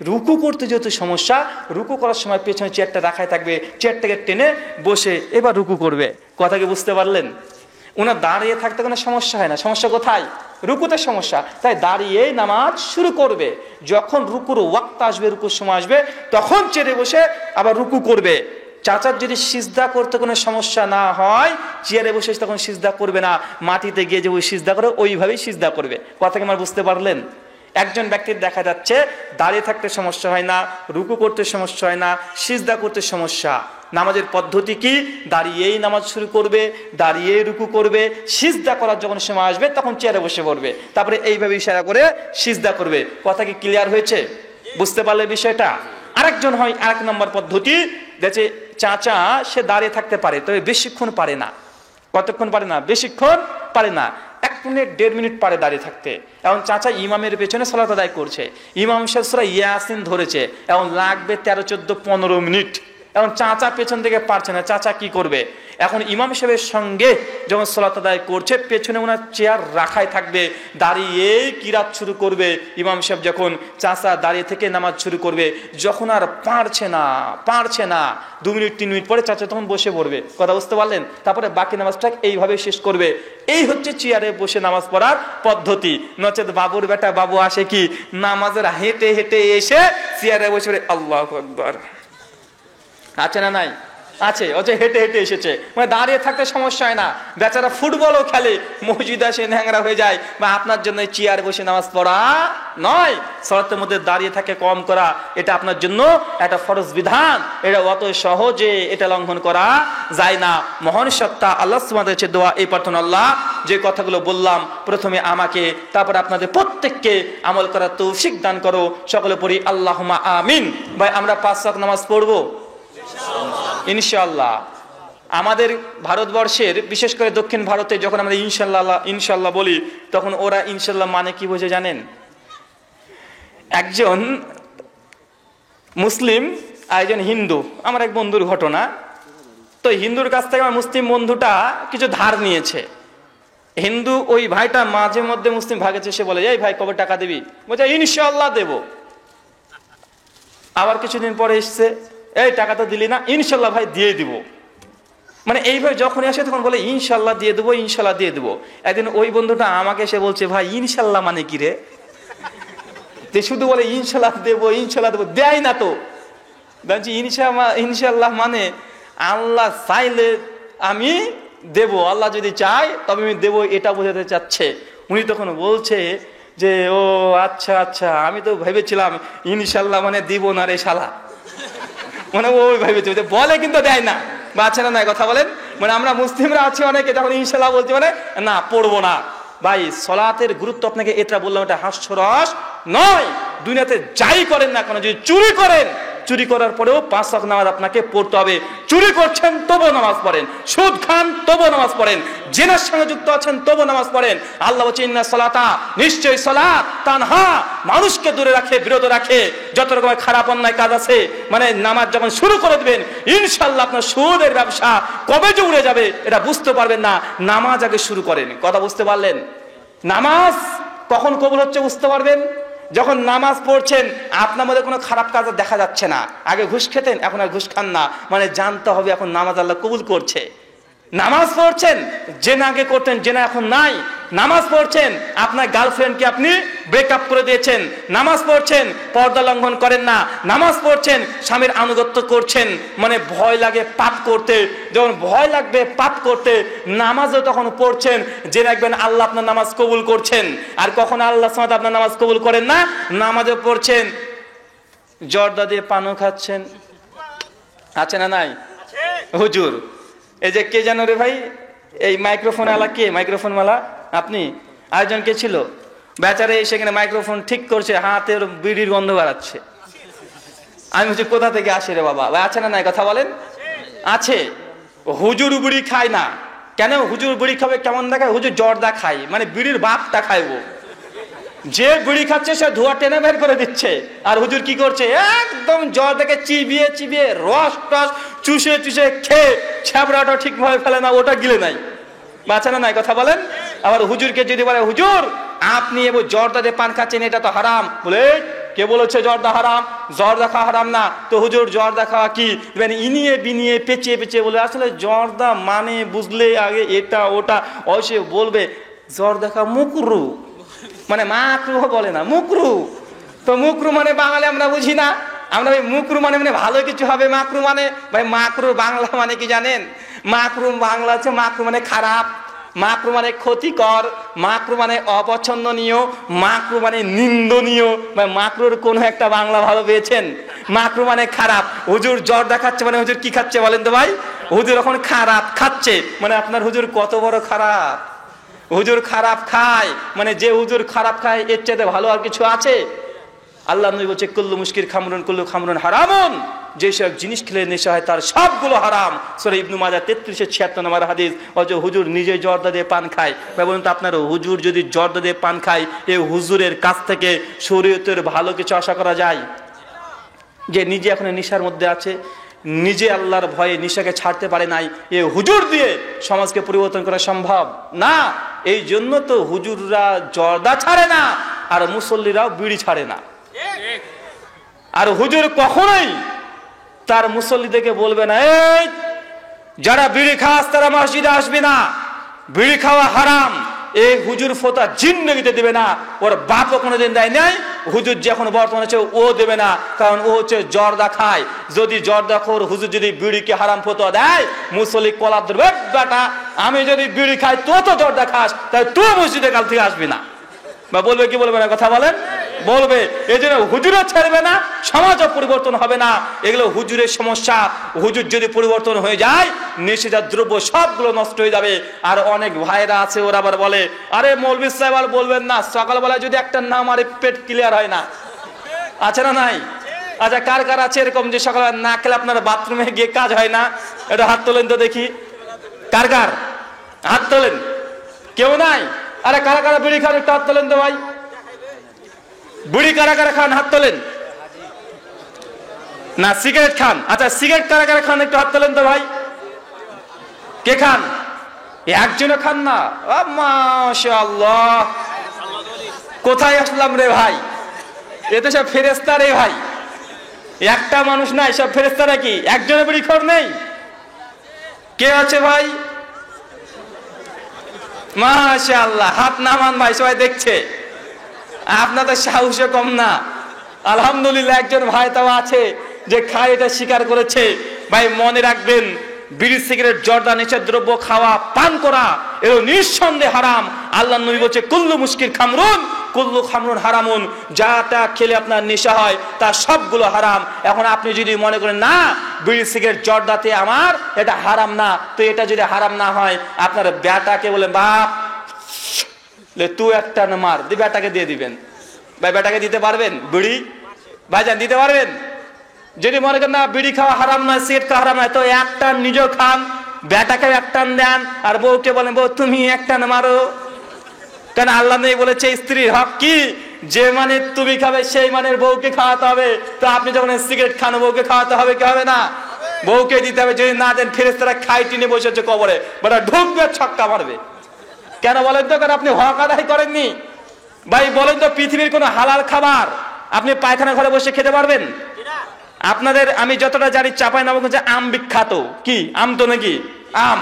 S1: রুকু করতে যেহেতু সমস্যা, রুকু করার সময় পেছনে চেয়ারটা রাখাই থাকবে, চেয়ারটাকে টেনে বসে এবার রুকু করবে। কথা কি বুঝতে পারলেন? ওনার দাঁড়িয়ে থাকতে কোনো সমস্যা হয় না। সমস্যা কোথায়? রুকুতে সমস্যা। তাই দাঁড়িয়েই নামাজ শুরু করবে। যখন রুকুর ওয়াক্ত আসবে, রুকুর সময় আসবে, তখন চেয়ারে বসে আবার রুকু করবে। চাচার যদি সিজদা করতে কোনো সমস্যা না হয়, চেয়ারে বসে তখন সিজদা করবে না, মাটিতে গিয়ে যে ওই সিজদা করে ওইভাবেই সিজদা করবে। কথা কি আমার বুঝতে পারলেন? একজন ব্যক্তির দেখা যাচ্ছে দাঁড়িয়ে থাকতে সমস্যা হয় না, রুকু করতে সমস্যা হয় না, সিজদা করতে সমস্যা। নামাজের পদ্ধতি কি? দাঁড়িয়েই নামাজ শুরু করবে, দাঁড়িয়েই রুকু করবে, সিজদা করার যখন সময় আসবে তখন চেয়ারে বসে পড়বে, তারপরে এইভাবে ইশারা করে সিজদা করবে। কথা কি ক্লিয়ার হয়েছে? বুঝতে পারলে বিষয়টা? আরেকজন হয় আরেক নম্বর পদ্ধতি, দেখছে চাচা সে দাঁড়িয়ে থাকতে পারে, তবে বেশিক্ষণ পারে না। কতক্ষণ পারে না? বেশিক্ষণ পারে না। 1 মিনিট 1.5 মিনিট পারে দাঁড়িয়ে থাকতে। এখন চাচা ইমামের পেছনে সালাত আদায় করছে, ইমাম সাহেব সূরা ইয়াসিন ধরেছে, এখন লাগবে 13, 14, 15 মিনিট। এখন চাচা পেছন থেকে পারছে না, চাচা কি করবে? এখন ইমাম সাহেবের সঙ্গে যখন সালাত আদায় করছে, পেছনে ওনার চেয়ার রাখাই থাকবে, দাঁড়িয়ে কিরাত শুরু করবে। ইমাম সাহেব যখন চাচা দাঁড়িয়ে থেকে নামাজ শুরু করবে, যখন আর পারছে না 2 মিনিট 3 মিনিট পরে চাচা তখন বসে পড়বে। কথা বুঝতে পারলেন? তারপরে বাকি নামাজটা এইভাবে শেষ করবে। এই হচ্ছে চেয়ারে বসে নামাজ পড়ার পদ্ধতি। নচেত বাবুর বেটা বাবু আসে কি নামাজের হেঁটে হেঁটে এসে চেয়ারে বসে পড়ে আল্লাহু আকবার। আছে না নাই? আছে। ও যে হেঁটে হেঁটে এসেছে, মানে দাঁড়িয়ে থাকতে সমস্যা হয় না। বেচারা ফুটবলও খেলে, মসজিদ আসে ন্যাংরা হয়ে যায়। বা আপনার জন্য চেয়ার বসে নামাজ পড়া নয়, সালাতের মধ্যে দাঁড়িয়ে থাকে কম করা, এটা আপনার জন্য একটা ফরজ বিধান। এটা অত সহজে এটা লঙ্ঘন করা যায় না। মহান সত্তা আল্লাহ সুবহানাহু ওয়া তাআলার দোয়া এই প্রার্থনা, আল্লাহ যে কথাগুলো বললাম প্রথমে আমাকে, তারপর আপনাদের প্রত্যেককে আমল করার তৌফিক দান করো। সকলে পড়ি আল্লাহুম্মা আমিন। ভাই আমরা 5 ওয়াক্ত নামাজ পড়বো ইনশাআল্লাহ। আমাদের ভারতবর্ষের বিশেষ করে দক্ষিণ ভারতে যখন আমরা ইনশাআল্লাহ বলি, তখন ওরা ইনশাআল্লাহ মানে কি বোঝে জানেন? একজন মুসলিম আর একজন হিন্দু, আমার এক বন্ধুর ঘটনা। তো হিন্দুর কাছ থেকে আমার মুসলিম বন্ধুটা কিছু ধার নিয়েছে। হিন্দু ওই ভাইটা মাঝে মধ্যে মুসলিম ভাগেছে, সে বলে এই ভাই কবে টাকা দিবি? বলছে ইনশাআল্লাহ দেব। আবার কিছুদিন পরে এসছে, এই টাকা তো দিলি না, ইনশাল্লাহ ভাই দিয়ে দিব। মানে এইভাবে যখন আসে তখন বলে ইনশাল্লাহ দিয়ে দেবো, ইনশাল্লাহ দিয়ে দেবো। একদিন ওই বন্ধুটা আমাকে এসে বলছে, ভাই ইনশাল্লাহ মানে কি রে? শুধু বলে ইনশাল্লাহ দেবো, ইনশাল্লাহ দেবো, দেয় না তো। বলছি ইনশাল্লাহ মানে আল্লাহ চাইলে আমি দেব, আল্লাহ যদি চায় তবে আমি দেবো, এটা বোঝাতে চাচ্ছে। উনি তখন বলছে যে ও আচ্ছা আচ্ছা, আমি তো ভেবেছিলাম ইনশাল্লাহ মানে দিব না রে শালা। মানে ওই ভেবেছে বলে, কিন্তু দেয় না। বাচ্চা না কথা বলেন, মানে আমরা মুসলিমরা আছি অনেকে, যখন ইনশাল্লাহ বলছি মানে না পড়বো না। ভাই সলাতের গুরুত্ব আপনাকে এটা বললাম, এটা হাস্যরস নয়। দুনিয়াতে যাই করেন না কেন, যদি চুরি করেন, চুরি করার পরেও 5 ওয়াক্ত নামাজ আপনাকে পড়তে হবে। চুরি করছেন তবু নামাজ পড়েন, সুদ খান তবু নামাজ পড়েন, জিনার সঙ্গে যুক্ত আছেন তবু নামাজ পড়েন। আল্লাহ বলছেন ইন্না সালাতা, নিশ্চয়ই সালাত তানহা, মানুষকে দূরে রাখে, বিরত রাখে যত রকমের খারাপ অন্যায় কাজ আছে। মানে নামাজ যখন শুরু করে দেবেন, ইনশাআল্লাহ আপনার সুদের ব্যবসা কবে যে উড়ে যাবে এটা বুঝতে পারবেন না। নামাজ আগে শুরু করেন। কথা বুঝতে পারলেন? নামাজ কখন কবুল হচ্ছে বুঝতে পারবেন যখন নামাজ পড়ছেন আপনার মধ্যে কোনো খারাপ কাজ দেখা যাচ্ছে না। আগে ঘুষ খেতেন, এখন আর ঘুষ খান না। মানে জানতে হবে এখন নামাজ আল্লাহ কবুল করছে। নামাজ পড়ছেন, জেনা আগে করতেন, জেনা এখন নাই। নামাজ পড়ছেন, আপনার গার্লফ্রেন্ডকে আপনি ব্রেকআপ করে দিয়েছেন। নামাজ পড়ছেন, পর্দা লঙ্ঘন করেন না। নামাজ পড়ছেন, স্বামীর আনুগত্য করছেন। মানে ভয় লাগে পাপ করতে, যখন ভয় লাগবে পাপ করতে নামাজও তখন পড়ছেন, যে রাখবেন আল্লাহ আপনার নামাজ কবুল করছেন। আর কখন আল্লাহ সুবহানাহু আপনার নামাজ কবুল করেন না, নামাজে পড়ছেন জর্দা দিয়ে পানও খাচ্ছেন। আছে না নাই? হুজুর এই যে কে জানো রে ভাই, এই মাইক্রোফোন আলা কে? মাইক্রোফোন মালা আপনি? আরেকজন কে ছিল? বেচারে সেখানে মাইক্রোফোন ঠিক করছে, হাতের বিড়ির গন্ধ বাড়াচ্ছে। আমি বলছি কোথা থেকে আসে রে বাবা? আছে না নাই কথা বলেন? আছে। হুজুর বিড়ি খায় না কেন? হুজুর বিড়ি খাবে কেমন দেখায়? হুজুর জর্দা খায়, মানে বিড়ির বাপটা খাইব। যে বিড়ি খাচ্ছে সে ধোঁয়া টেনে বের করে দিচ্ছে, আর হুজুর কি করছে? একদম জর্দাকে চিবিয়ে চিবিয়ে রস টস চুষে চুষে খেয়ে ছ্যাবড়াটা ঠিকভাবে ফেলে না, ওটা গিলে নাই। বাঁচা না নাই কথা বলেন? আবার হুজুরকে যদি বলে হুজুর আপনি এবার জর্দা দিয়ে পান খাচ্ছেন, এটা তো হারাম। বলে কে বলেছে জর্দা হারাম? জর্দা খাওয়া হারাম না। তো হুজুর জর্দা খাওয়া কি? মানে ইনিয়ে বিনিয়ে পেঁচিয়ে পেঁচিয়ে বলে আসলে জর্দা মানে বুঝলে আগে এটা ওটা অবশ্যই বলবে জর্দা খাওয়া মুকরু, মানে মাকরু বলে না, মুকরু। তো মুকরু মানে বাঙালি আমরা বুঝি না, আমরা ভাই মুকরু মানে মানে ভালো কিছু হবে। মাকরু মানে ভাই, মাকরু বাংলা মানে কি জানেন? মাকরু বাংলা হচ্ছে মাকরু মানে খারাপ, মাকরু মানে ক্ষতিকর, মাকরু মানে অপছন্দনীয়, মাকরু মানে নিন্দনীয়। ভাই মাকরুর কোনো একটা বাংলা ভালো পেয়েছেন? মাকরু মানে খারাপ। হুজুর জর্দা খাচ্ছে মানে হুজুর কি খাচ্ছে বলেন তো ভাই? হুজুর এখন খারাপ খাচ্ছে, মানে আপনার হুজুর কত বড় খারাপ। হুজুর খারাপ খায় মানে যে হুজুর খারাপ খায় এর চাইতে ভালো আর কিছু আছে? আল্লাহ নবী বলছে কুল্লু মুশকির খামরুন কুল্লু খামরুন হারামুন। যেসব জিনিস খেলে নেশা হয় তার সবগুলো হারাম। সূরা ইবনে মাজাহ 3376 নম্বর হাদিস। অথচ হুজুর নিজে জর্দা দিয়ে পান খায়। ভাই বলুন তো, আপনার হুজুর যদি জর্দা দিয়ে পান খায়, এই হুজুরের কাছ থেকে শরীয়তের ভালো কিছু আশা করা যায়? যে নিজে এখন নেশার মধ্যে আছে, নিজে আল্লাহর ভয়ে নেশাকে ছাড়তে পারে নাই, এ হুজুর দিয়ে সমাজকে পরিবর্তন করা সম্ভব না। এই জন্য তো হুজুররা জর্দা ছাড়ে না, আর মুসল্লিরাও বিড়ি ছাড়ে না। আর হুজুর কখনোই তার মুসল্লিদেরকে বলবে না, এই যারা বিড়ি খাস তারা মসজিদে আসবে না, বিড়ি খাওয়া হারাম। এই হুজুর ফতোয়া জিন্দেগিতে দেবে না, ওর বাপও কোনোদিন দেয় নাই, হুজুর যখন বর্তমানে আছে ও দেবে না, কারণ ও হচ্ছে জর্দা খায়। যদি জর্দা খোর হুজুর যদি বিড়িকে হারাম ফতোয়া দেয়, মুসল্লি কলাপ ধরবে, বেটা আমি যদি বিড়ি খাই তো তো জর্দা খাস, তাই তুই মসজিদে কাল থেকে আসবি না। বা বলবে কি বলবে না, কথা বলেন? বলবে। এই জন্য হুজুরও ছাড়বে না, সমাজও পরিবর্তন হবে না। এগুলো হুজুরের সমস্যা। হুজুর যদি পরিবর্তন হয়ে যায়, নেশাজাত দ্রব্য সবগুলো নষ্ট হয়ে যাবে। আর অনেক ভাইরা আছে, ওরা আবার বলে, আরে মৌলভী সাহেব আর বলবেন না, সকালবেলা যদি একটা না মারে পেট ক্লিয়ার হয় না। আছে না নাই? আচ্ছা, কার কার আছে এরকম যে সকালবেলা না খেলে আপনার বাথরুমে গিয়ে কাজ হয় না? এটা হাত তোলেন তো দেখি। কার কার হাত তোলেন? কেউ নাই? আরে কারা কারা বিড়ি খান একটু হাত তোলেন তো ভাই। বিড়ি কারা কারা খান হাত তোলেন? না সিগারেট খান? আচ্ছা, সিগারেট কারা কারা খান একটু হাত তোলেন তো ভাই। কে খান? একজনও খান না? মাশাআল্লাহ, কোথায় আসলাম রে ভাই? এ তো সব ফেরেশতা রে ভাই। একটা মানুষ নাই, সব ফেরেশতা নাকি? একজনের বিড়ি খোর নেই? কে আছে ভাই? মাশাআল্লাহ, হাত নামান ভাই, সবাই দেখছে। আপনার তো সাহসও কম না। আলহামদুলিল্লাহ, একজন ভাই তাও আছে যে খায়, এটা স্বীকার করেছে। ভাই মনে রাখবেন, বিড়ি সিগারেট জর্দা নেশার দ্রব্য খাওয়া পান করা এগুলো নিঃসন্দেহে হারাম। আল্লাহ নবী বলছে, কুল্লু মুশকির খামরুন কুল্লু খামরুন হারামুন। যাটা খেলে আপনার নেশা হয় তা সবগুলো হারাম। এখন আপনি যদি মনে করেন না বিড়ি সিগারেট জর্দাতে আমার এটা হারাম না, তো এটা যদি হারাম না হয়, আপনার বেটাকে বলেন, বাপ তুই একটা মার, বেটাকে দিয়ে দিবেন। ভাই বেটাকে দিতে পারবেন বিড়ি? ভাইজান দিতে পারবেন? যদি মনে করেন না বিড়ি খাওয়া হারাম নয়, সিগারেট খাওয়া হারাম নয়, তো একটা নিজেও খান, বেটাকে একটান দেন, আর বউকে বলেন, বউ তুমি একটান মারো। কেন? আল্লাহ নেই বলেছে স্ত্রীর হক কি? যে মানে তুমি খাবে সেই মানের বউকে খাওয়াতে হবে। তো আপনি যখন সিগারেট খান, বউকে খাওয়াতে হবে কি হবে না? বউকে দিতে হবে। যদি না দেন, ফেরেশতারা খাই টিনে বসে হচ্ছে কবরে, বেটা ঢুকবে ছক্কা মারবে। কেন বলেন তো? কারণ আপনি হক আদায় করেননি। ভাই বলেন তো, পৃথিবীর কোন হালাল খাবার আপনি পায়খানা ঘরে বসে খেতে পারবেন? আপনাদের আমি যতটা জানি, চাঁপাইনবাবগঞ্জে আম বিখ্যাত। কি আম তো নাকি? আম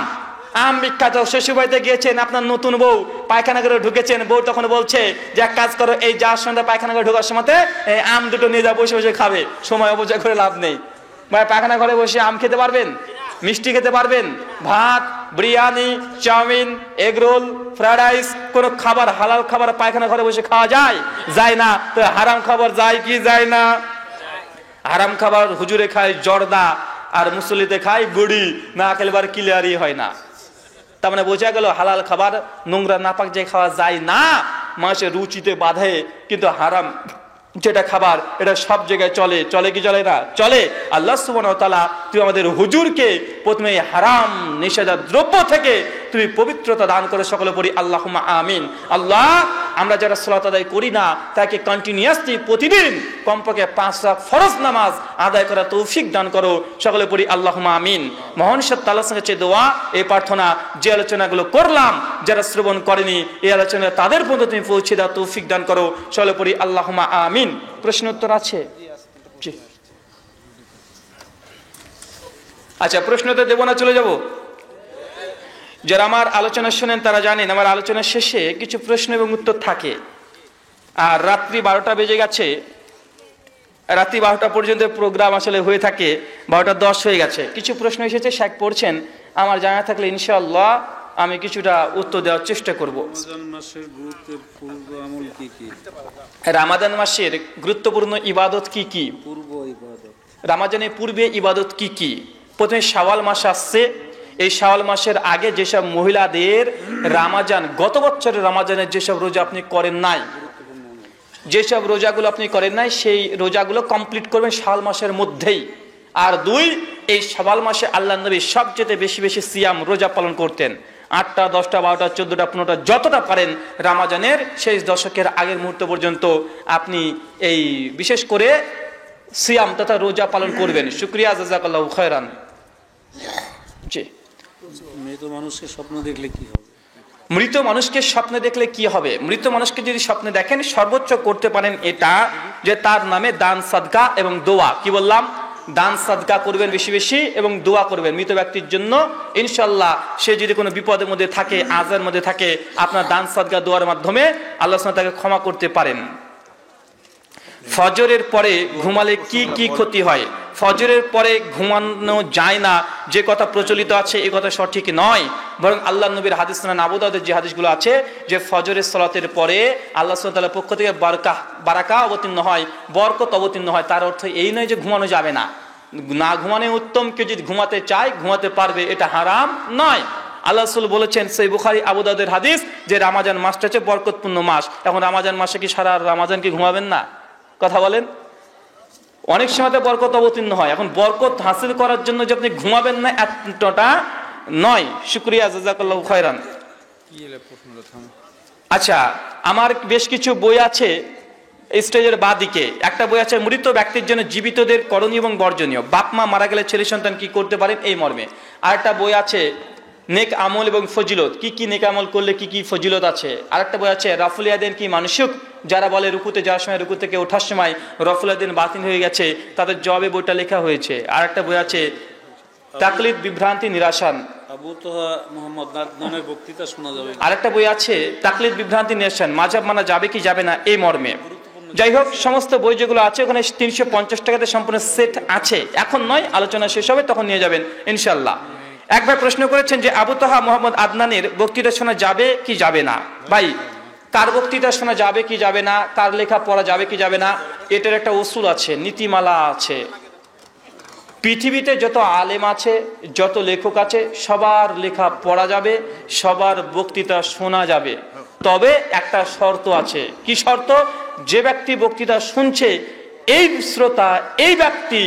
S1: আম বিখ্যাত। শ্বশুরবাড়িতে গিয়েছেন, আপনার নতুন বউ পায়খানা করে ঢুকেছেন, বউ তখন বলছে যে এক কাজ করো, এই যাওয়ার সময় পায়খানা করে ঢোকার সময় আম দুটো নিয়ে যাও, বসে বসে খাবে, সময় অপচয় করে লাভ নেই। ভাই পায়খানা ঘরে বসে আম খেতে পারবেন? মিষ্টি খেতে পারবেন? ভাত, biryani, chowmein, egg roll, fried rice, কোন খাবার হালাল খাবার পায়খানা ঘরে বসে খাওয়া যায়? যায় না। তো হারাম খাবার যায় কি যায় না? হারাম খাবার হুজুরে খায় জর্দা, আর মুসল্লিতে খায় বিড়ি, না খেলে বার ক্লিয়ারই হয় না। তার মানে বোঝা গেল, হালাল খাবার নোংরা নাপাক যে খাওয়া যায় না, মানুষের রুচিতে বাধে। কিন্তু হারাম যেটা খাবার, এটা সব জায়গায় চলে। চলে কি চলে না? চলে। আল্লাহ সুবহানাহু ওয়া তাআলা তুমি আমাদের হুজুরকে প্রথমে হারাম নিষেধাজ্ঞা দ্রব্য থেকে তুমি পবিত্রতা দান করে, সকলে পড়ি আল্লাহুম্মা আমিন। আল্লাহ, আমরা যারা সালাত আদায় করি না, তাকে কন্টিনিউয়াসলি প্রতিদিন কমপক্ষে 5 ওয়াক্ত ফরজ নামাজ আদায় করার তৌফিক দান করো, সকলে পড়ি আল্লাহুম্মা আমিন। মহান সত্য আল্লাহর কাছে দোয়া, এই প্রার্থনা, যে আলোচনাগুলো করলাম যারা শ্রবণ করেনি, এই আলোচনা তাদের পর্যন্ত তুমি পৌঁছে দাও, তৌফিক দান করো, সকলে পড়ি আল্লাহুম্মা আমিন। প্রশ্ন উত্তর আছে? জি। আচ্ছা, প্রশ্ন তো দেবো না, চলে যাব? যারা আমার আলোচনা শুনেন তারা জানেন, আমার আলোচনার শেষে কিছু প্রশ্ন এবং উত্তর থাকে। আর রাত্রি 12টা বেজে গেছে, রাত্রি 12টা পর্যন্ত প্রোগ্রাম আসলে হয়ে থাকে, 12:10 হয়ে গেছে। কিছু প্রশ্ন এসেছে, শেখ পড়ছেন, আমার জানা থাকলে ইনশাআল্লাহ আমি কিছুটা উত্তর দেওয়ার চেষ্টা করব। রামাদান মাসের গুরুত্বপূর্ণ ইবাদত কি কি? রামাদানের পূর্বে ইবাদত কি কি? প্রথমে শাওয়াল মাস আসছে। এই শাওয়াল মাসের আগে যেসব মহিলাদের রামাজান, গত বছরের রামাজানের যেসব রোজা আপনি করেন নাই, যেসব রোজাগুলো আপনি করেন নাই, সেই রোজাগুলো কমপ্লিট করবেন শাওয়াল মাসের মধ্যেই। আর 2, এই শাওয়াল মাসে আল্লাহ নবী সবচেয়ে বেশি বেশি সিয়াম রোজা পালন করতেন। 8টা, 10টা, 12টা, 14টা, 15টা, যতটা পারেন রমজানের শেষ দশকের আগের মুহূর্ত পর্যন্ত আপনি এই বিশেষ করে সিয়াম তথা রোজা পালন করবেন। শুকরিয়া, জাযাকাল্লাহু খায়রান। জি,
S2: মৃত মানুষকে স্বপ্ন দেখলে কি হবে?
S1: মৃত মানুষকে স্বপ্নে দেখলে কি হবে? মৃত মানুষকে যদি স্বপ্নে দেখেন, সর্বোচ্চ করতে পারেন এটা যে তার নামে দান সাদকা এবং দোয়া। কি বললাম? দান সাদকা করবেন বেশি বেশি এবং দোয়া করবেন মৃত ব্যক্তির জন্য। ইনশাল্লাহ সে যদি কোনো বিপদের মধ্যে থাকে, আজার মধ্যে থাকে, আপনার দান সাদকা দোয়ার মাধ্যমে আল্লাহ সুবহানাহু ওয়া তাআলা তাকে ক্ষমা করতে পারেন। ফজরের পরে ঘুমালে কি কি ক্ষতি হয়? ফজরের পরে ঘুমানো যায় না যে কথা প্রচলিত আছে, এই কথা সঠিক নয়। বরং আল্লাহ নবীর হাদিস, সুনান আবু দাউদের যে হাদিসগুলো আছে, যে ফজরের সালাতের পরে আল্লাহ সুবহানাহু ওয়া তাআলার পক্ষ থেকে বারাকা অবতীর্ণ হয়, বরকত অবতীর্ণ হয়। তার অর্থ এই নয় যে ঘুমানো যাবে না। না ঘুমানো উত্তম। কেউ যদি ঘুমাতে চায় ঘুমাতে পারবে, এটা হারাম নয়। আল্লাহ রাসূল বলেছেন, সহিহ বুখারী, আবু দাউদের হাদিস, যে রমজান মাসটা হচ্ছে বরকতপূর্ণ মাস। এখন রমজান মাসে কি সারা রমজান কি ঘুমাবেন না? কথা বলেন। অনেক সময় বরকত অবতীর্ণ হয়। এখন বরকত হাসিল করার জন্য যে আপনি ঘুমাবেন না এতটা নয়। শুকরিয়া, জাযাকাল্লাহু খায়রান। আচ্ছা, আমার বেশ কিছু বই আছে স্টেজের বাদিকে। একটা বই আছে মৃত ব্যক্তির জন্য জীবিতদের করণীয় এবং বর্জনীয়, বাপ মা মারা গেলে ছেলে সন্তান কি করতে পারেন, এই মর্মে। আর একটা বই আছে নেক আমল এবং ফজিলত, কি কি নেক আমল করলে কি কি ফজিলত আছে। আরেকটা বই আছে রাফুল ইয়াদাইন কি মানসিক, যারা বলে রুকুতে যাওয়ার সময়, রুকু থেকে ওঠার সময় রাফুল ইয়াদাইন বাতিল হয়ে গেছে, তাদের জবাবে বইটা লেখা হয়েছে। আরেকটা বই আছে তাকলিদ বিভ্রান্তি নিরাসান,
S2: আবু তোহা মুহাম্মদ নামের বক্তৃতা শোনা যাবে।
S1: আরেকটা বই আছে তাকলিদ বিভ্রান্তি নিরাসান, মাযহাব মানা যাবে কি যাবে না, এই মর্মে। যাই হোক, সমস্ত বই যেগুলো আছে ওখানে 350 টাকাতে সম্পূর্ণ সেট আছে। এখন নয়, আলোচনা শেষ হবে তখন নিয়ে যাবেন ইনশাল্লাহ। একবার প্রশ্ন করেছেন যে আবু তোহা মোহাম্মদ আদনানের বক্তৃতা শোনা যাবে কি যাবে না। ভাই, কার বক্তৃতা শোনা যাবে কি যাবে না, কার লেখা পড়া যাবে কি যাবে না, এটার একটা উসুল আছে, নীতিমালা আছে। পৃথিবীতে যত আলেম আছে, যত লেখক আছে, সবার লেখা পড়া যাবে, সবার বক্তৃতা শোনা যাবে। তবে একটা শর্ত আছে। কি শর্ত? যে ব্যক্তি বক্তৃতা শুনছে, এই শ্রোতা, এই ব্যক্তি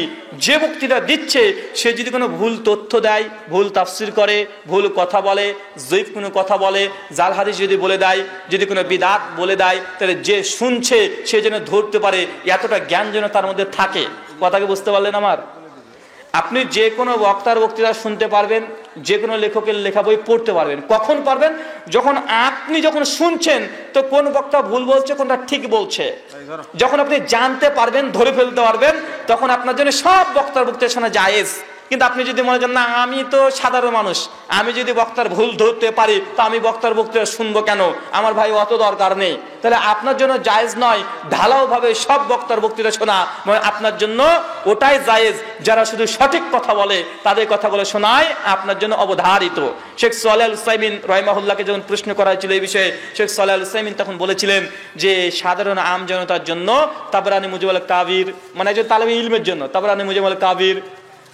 S1: যে বক্তৃতা দিচ্ছে, সে যদি কোনো ভুল তথ্য দেয়, ভুল তাফসির করে, ভুল কথা বলে, জয়ীফ কোনো কথা বলে, জাল হাদিস যদি বলে দেয়, যদি কোনো বিদআত বলে দেয়, তাহলে যে শুনছে সে যেন ধরতে পারে, এতটা জ্ঞান যেন তার মধ্যে থাকে। কথাকে বুঝতে পারলেন আমার? আপনি যে কোনো বক্তার বক্তৃতা শুনতে পারবেন, যে কোনো লেখকের লেখা বই পড়তে পারবেন। কখন পারবেন? যখন আপনি শুনছেন তো কোন বক্তা ভুল বলছে, কোনটা ঠিক বলছে, যখন আপনি জানতে পারবেন, ধরে ফেলতে পারবেন, তখন আপনার জন্য সব বক্তার বক্তৃতা শোনা জায়েজ। কিন্তু আপনি যদি মনে করেন না, আমি তো সাধারণ মানুষ, আমি যদি বক্তার ভুল ধরতে পারি তো আমি বক্তার বক্তৃতা শুনবো কেন, আমার ভাই অত দরকার নেই, তাহলে আপনার জন্য জায়েজ নয় ঢালাও ভাবে সব বক্তার বক্তৃতা শোনা। আপনার জন্য ওটাই জায়েজ যারা শুধু সঠিক কথা বলে, তাদের কথাগুলো শোনায় আপনার জন্য অবধারিত। শেখ সালেহ আল উসাইমিন রাহিমাহুল্লাহকে যখন প্রশ্ন করা হয়েছিল এই বিষয়ে, শেখ সালেহ আল উসাইমিন তখন বলেছিলেন যে সাধারণ আম জনতার জন্য তাবরানী মুজিবুল কাবির, মানে একজন তালেবে ইলমের জন্য তাবরানী মুজিবুল কাবির,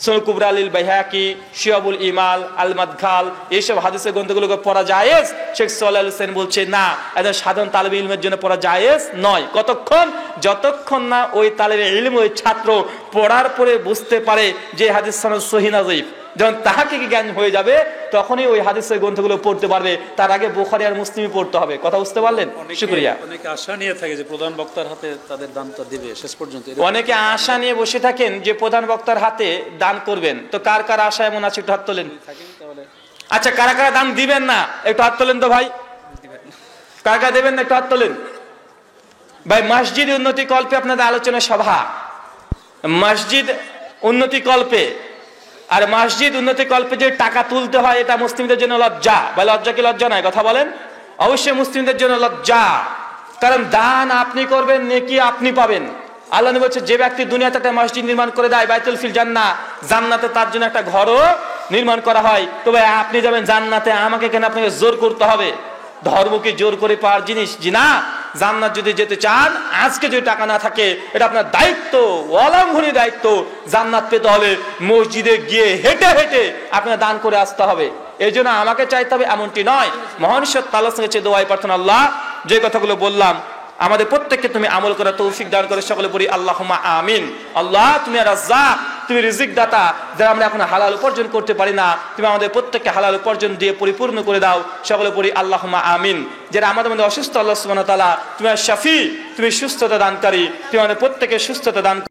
S1: সুনান কুবরা লিল বাইহাকি, শিয়াবুল ইমাল, আল মাদখাল, এইসব হাদিসের গ্রন্থগুলোকে পড়া জায়েজ। শেখ সালেহ আল উসাইমিন বলছে না, একজন সাধারণ তালেবে ইলমের জন্য পড়া জায়েজ নয়। কতক্ষণ? যতক্ষণ না ওই তালেবে ইলম, ওই ছাত্র পড়ার পরে বুঝতে পারে যে হাদিস সনদ সহিহ না যঈফ। যখন তাহাকে জ্ঞান হয়ে যাবে তখনই ওই হাদিসের গ্রন্থগুলো পড়তে পারবে। তার আগে বুখারী আর মুসলিমই পড়তে হবে। কথা বুঝতে পারলেন? শুকরিয়া।
S2: অনেকে আশা নিয়ে থাকে যে প্রধান বক্তার হাতে তাদের দানটা দিবে শেষ পর্যন্ত।
S1: অনেকে আশা নিয়ে বসে থাকেন যে প্রধান বক্তার হাতে দান করবেন। তো কার কার আশা এমন আছে, একটু হাত তোলেন। আচ্ছা, কারা কারা দান দিবেন না একটু হাত তোলেন তো ভাই। কারা কারা দেবেন না একটু হাত তোলেন ভাই। মসজিদ উন্নতি কল্পে আপনাদের আলোচনা সভা, মসজিদ উন্নতি কল্পে, আর মসজিদ উন্নতি কল্পে যে টাকা তুলতে হয় এটা মুসলিমদের জন্য লজ্জা। বা লজ্জা কি লজ্জা নয়? কথা বলেন। অবশ্যই মুসলিমদের জন্য লজ্জা, কারণ দান আপনি করবেন, নেকি আপনি পাবেন। আল্লাহ নবী বলছে যে ব্যক্তি দুনিয়াতে একটা মসজিদ নির্মাণ করে দেয়, বাইতুল ফিল জান্নাহ, জান্নাতে তার জন্য একটা ঘরও নির্মাণ করা হয়। তবে আপনি যাবেন জান্নাতে, আমাকে কেন আপনাকে জোর করতে হবে? ধর্ম কি জোর করে পাওয়ার জিনিস? জি না। জান্নাত যদি যেতে চান, আজকে যদি টাকা না থাকে, এটা আপনার দায়িত্ব, অলঙ্ঘনী দায়িত্ব। জান্নাত পেতে হলে মসজিদে গিয়ে হেঁটে হেঁটে আপনার দান করে আসতে হবে। এই জন্য আমাকে চাইতে হবে এমনটি নয়। মহান ঈশ্বর তাআলার কাছে দোয়াই প্রার্থনা, আল্লাহ যে কথাগুলো বললাম আমাদের প্রত্যেককে তুমি আমল করার তৌফিক দান করে। সকলে পড়ি আল্লাহুম্মা আমিন। আল্লাহ তুমি রাজ্জাক, তুমি রিজিক দাতা, যারা আমরা এখন হালাল উপার্জন করতে পারি না, তুমি আমাদের প্রত্যেককে হালাল উপার্জন দিয়ে পরিপূর্ণ করে দাও। সকলে পড়ি আল্লাহুম্মা আমিন। যারা আমাদের মধ্যে অসুস্থ, আল্লাহ সুবহানাহু ওয়া তাআলা তুমি শাফি, তুমি সুস্থতা দানকারী, তুমি আমাদের প্রত্যেকের সুস্থতা দান